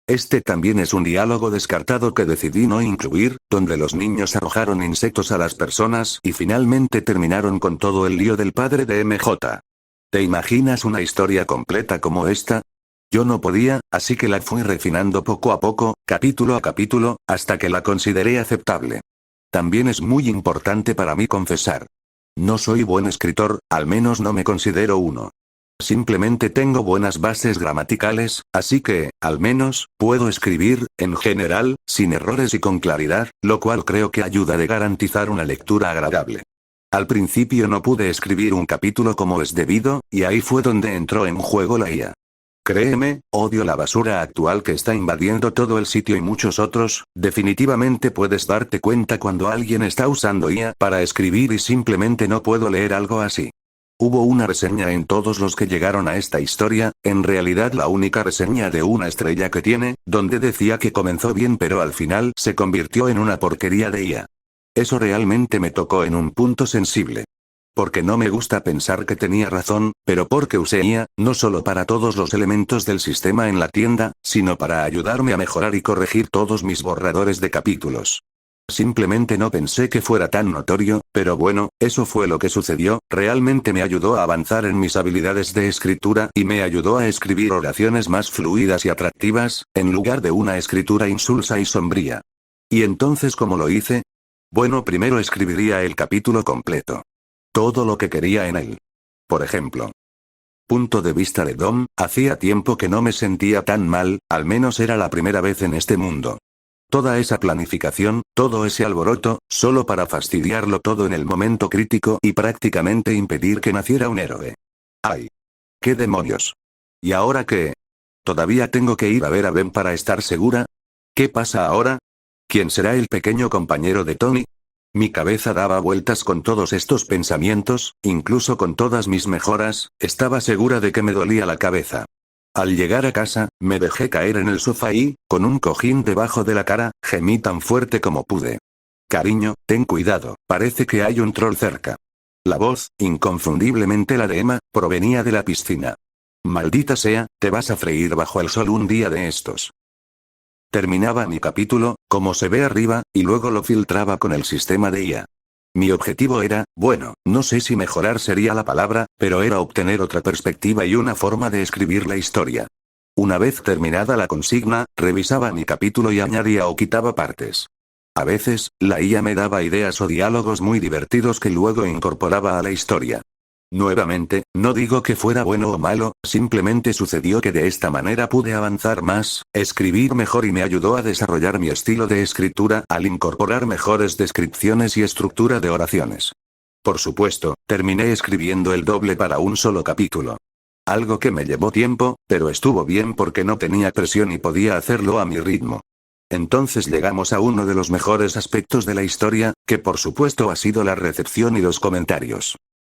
Este también es un diálogo descartado que decidí no incluir, donde los niños arrojaron insectos a las personas y finalmente terminaron con todo el lío del padre de MJ. ¿Te imaginas una historia completa como esta? Yo no podía, así que la fui refinando poco a poco, capítulo a capítulo, hasta que la consideré aceptable. También es muy importante para mí confesar. No soy buen escritor, al menos no me considero uno. Simplemente tengo buenas bases gramaticales, así que, al menos, puedo escribir, en general, sin errores y con claridad, lo cual creo que ayuda a garantizar una lectura agradable. Al principio no pude escribir un capítulo como es debido, y ahí fue donde entró en juego la IA. Créeme, odio la basura actual que está invadiendo todo el sitio y muchos otros. Definitivamente puedes darte cuenta cuando alguien está usando IA para escribir y simplemente no puedo leer algo así. Hubo una reseña en todos los que llegaron a esta historia, en realidad la única reseña de una estrella que tiene, donde decía que comenzó bien pero al final se convirtió en una porquería de IA. Eso realmente me tocó en un punto sensible. Porque no me gusta pensar que tenía razón, pero porque usé IA, no solo para todos los elementos del sistema en la tienda, sino para ayudarme a mejorar y corregir todos mis borradores de capítulos. Simplemente no pensé que fuera tan notorio, pero bueno, eso fue lo que sucedió. Realmente me ayudó a avanzar en mis habilidades de escritura y me ayudó a escribir oraciones más fluidas y atractivas, en lugar de una escritura insulsa y sombría. ¿Y entonces cómo lo hice? Bueno, primero escribiría el capítulo completo. Todo lo que quería en él. Por ejemplo. Punto de vista de Dom, hacía tiempo que no me sentía tan mal, al menos era la primera vez en este mundo. Toda esa planificación, todo ese alboroto, solo para fastidiarlo todo en el momento crítico y prácticamente impedir que naciera un héroe. ¡Ay! ¡Qué demonios! ¿Y ahora qué? ¿Todavía tengo que ir a ver a Ben para estar segura? ¿Qué pasa ahora? ¿Quién será el pequeño compañero de Tony? Mi cabeza daba vueltas con todos estos pensamientos, incluso con todas mis mejoras, estaba segura de que me dolía la cabeza. Al llegar a casa, me dejé caer en el sofá y, con un cojín debajo de la cara, gemí tan fuerte como pude. Cariño, ten cuidado, parece que hay un troll cerca. La voz, inconfundiblemente la de Emma, provenía de la piscina. Maldita sea, te vas a freír bajo el sol un día de estos. Terminaba mi capítulo, como se ve arriba, y luego lo filtraba con el sistema de IA. Mi objetivo era, bueno, no sé si mejorar sería la palabra, pero era obtener otra perspectiva y una forma de escribir la historia. Una vez terminada la consigna, revisaba mi capítulo y añadía o quitaba partes. A veces, la IA me daba ideas o diálogos muy divertidos que luego incorporaba a la historia. Nuevamente, no digo que fuera bueno o malo, simplemente sucedió que de esta manera pude avanzar más, escribir mejor y me ayudó a desarrollar mi estilo de escritura al incorporar mejores descripciones y estructura de oraciones. Por supuesto, terminé escribiendo el doble para un solo capítulo. Algo que me llevó tiempo, pero estuvo bien porque no tenía presión y podía hacerlo a mi ritmo. Entonces llegamos a uno de los mejores aspectos de la historia, que por supuesto ha sido la recepción y los comentarios.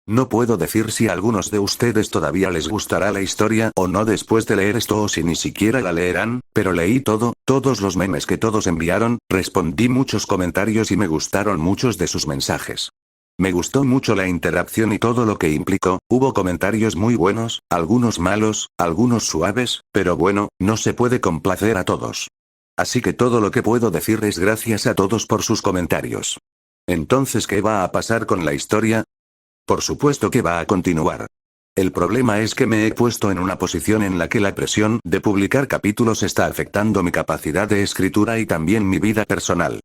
No puedo decir si a algunos de ustedes todavía les gustará la historia o no después de leer esto o si ni siquiera la leerán, pero leí todos los memes que todos enviaron, respondí muchos comentarios y me gustaron muchos de sus mensajes. Me gustó mucho la interacción y todo lo que implicó, hubo comentarios muy buenos, algunos malos, algunos suaves, pero bueno, no se puede complacer a todos. Así que todo lo que puedo decir es gracias a todos por sus comentarios. Entonces, ¿qué va a pasar con la historia? Por supuesto que va a continuar. El problema es que me he puesto en una posición en la que la presión de publicar capítulos está afectando mi capacidad de escritura y también mi vida personal.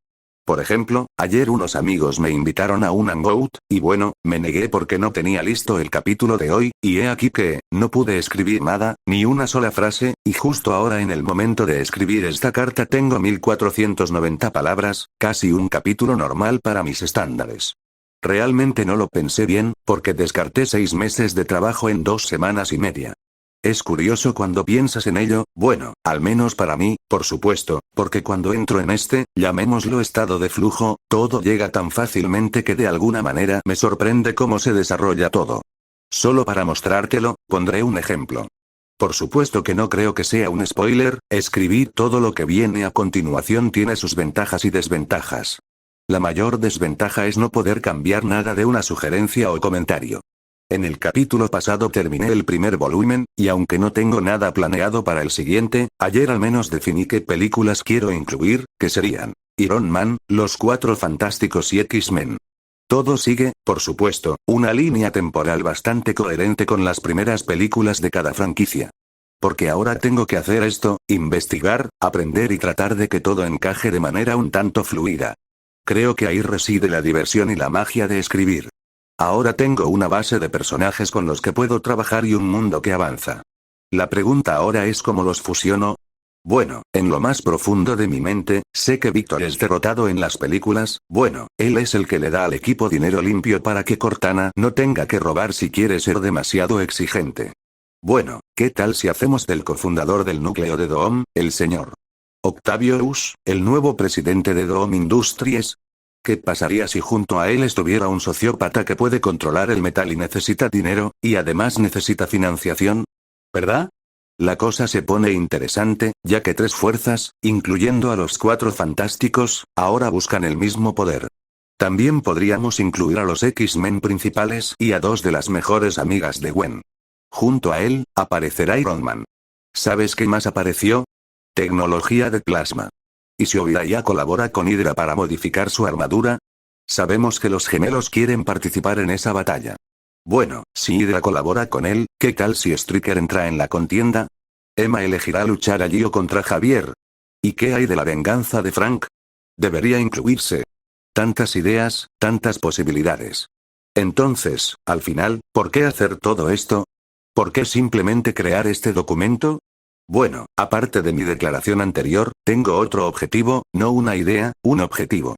Por ejemplo, ayer unos amigos me invitaron a un hangout, y bueno, me negué porque no tenía listo el capítulo de hoy, y he aquí que, no pude escribir nada, ni una sola frase, y justo ahora en el momento de escribir esta carta tengo 1490 palabras, casi un capítulo normal para mis estándares. Realmente no lo pensé bien, porque descarté 6 meses de trabajo en 2 semanas y media. Es curioso cuando piensas en ello, bueno, al menos para mí, por supuesto, porque cuando entro en llamémoslo estado de flujo, todo llega tan fácilmente que de alguna manera me sorprende cómo se desarrolla todo. Solo para mostrártelo, pondré un ejemplo. Por supuesto que no creo que sea un spoiler, escribir todo lo que viene a continuación tiene sus ventajas y desventajas. La mayor desventaja es no poder cambiar nada de una sugerencia o comentario. En el capítulo pasado terminé el primer volumen, y aunque no tengo nada planeado para el siguiente, ayer al menos definí qué películas quiero incluir, que serían Iron Man, Los Cuatro Fantásticos y X-Men. Todo sigue, por supuesto, una línea temporal bastante coherente con las primeras películas de cada franquicia. Porque ahora tengo que hacer esto, investigar, aprender y tratar de que todo encaje de manera un tanto fluida. Creo que ahí reside la diversión y la magia de escribir. Ahora tengo una base de personajes con los que puedo trabajar y un mundo que avanza. La pregunta ahora es cómo los fusiono. Bueno, en lo más profundo de mi mente, sé que Víctor es derrotado en las películas, bueno, él es el que le da al equipo dinero limpio para que Cortana no tenga que robar si quiere ser demasiado exigente. Bueno, ¿qué tal si hacemos del cofundador del núcleo de Doom, el señor Octavius, el nuevo presidente de Doom Industries? ¿Qué pasaría si junto a él estuviera un sociópata que puede controlar el metal y necesita dinero, y además necesita financiación? ¿Verdad? La cosa se pone interesante, ya que tres fuerzas, incluyendo a los Cuatro Fantásticos, ahora buscan el mismo poder. También podríamos incluir a los X-Men principales y a dos de las mejores amigas de Gwen. Junto a él, aparecerá Iron Man. ¿Sabes qué más apareció? Tecnología de plasma. ¿Y si Obadiah colabora con Hydra para modificar su armadura? Sabemos que los gemelos quieren participar en esa batalla. Bueno, si Hydra colabora con él, ¿qué tal si Stryker entra en la contienda? Emma elegirá luchar allí o contra Javier. ¿Y qué hay de la venganza de Frank? Debería incluirse. Tantas ideas, tantas posibilidades. Entonces, al final, ¿por qué hacer todo esto? ¿Por qué simplemente crear este documento? Bueno, aparte de mi declaración anterior, tengo otro objetivo, no una idea, un objetivo.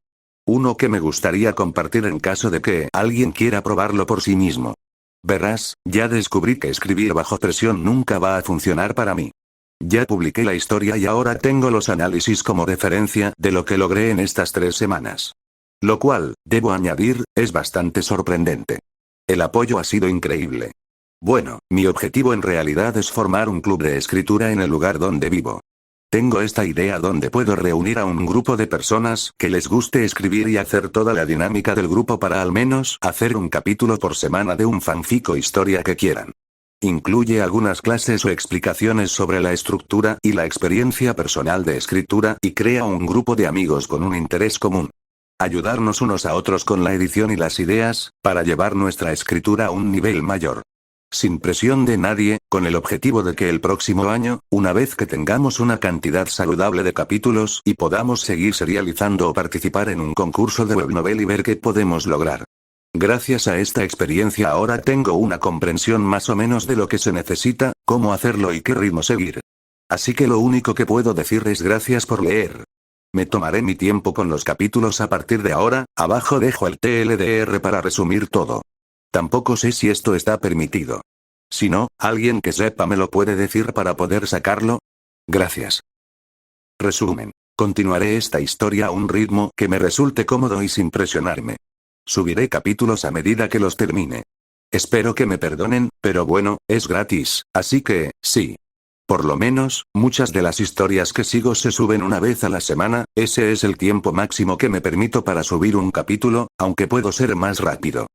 Uno que me gustaría compartir en caso de que alguien quiera probarlo por sí mismo. Verás, ya descubrí que escribir bajo presión nunca va a funcionar para mí. Ya publiqué la historia y ahora tengo los análisis como referencia de lo que logré en estas 3 semanas. Lo cual, debo añadir, es bastante sorprendente. El apoyo ha sido increíble. Bueno, mi objetivo en realidad es formar un club de escritura en el lugar donde vivo. Tengo esta idea donde puedo reunir a un grupo de personas que les guste escribir y hacer toda la dinámica del grupo para al menos hacer un capítulo por semana de un fanfic o historia que quieran. Incluye algunas clases o explicaciones sobre la estructura y la experiencia personal de escritura y crea un grupo de amigos con un interés común. Ayudarnos unos a otros con la edición y las ideas, para llevar nuestra escritura a un nivel mayor. Sin presión de nadie, con el objetivo de que el próximo año, una vez que tengamos una cantidad saludable de capítulos y podamos seguir serializando o participar en un concurso de webnovel y ver qué podemos lograr. Gracias a esta experiencia ahora tengo una comprensión más o menos de lo que se necesita, cómo hacerlo y qué ritmo seguir. Así que lo único que puedo decir es gracias por leer. Me tomaré mi tiempo con los capítulos a partir de ahora, abajo dejo el TLDR para resumir todo. Tampoco sé si esto está permitido. Si no, alguien que sepa me lo puede decir para poder sacarlo. Gracias. Resumen. Continuaré esta historia a un ritmo que me resulte cómodo y sin presionarme. Subiré capítulos a medida que los termine. Espero que me perdonen, pero bueno, es gratis, así que, sí. Por lo menos, muchas de las historias que sigo se suben una vez a la semana, ese es el tiempo máximo que me permito para subir un capítulo, aunque puedo ser más rápido.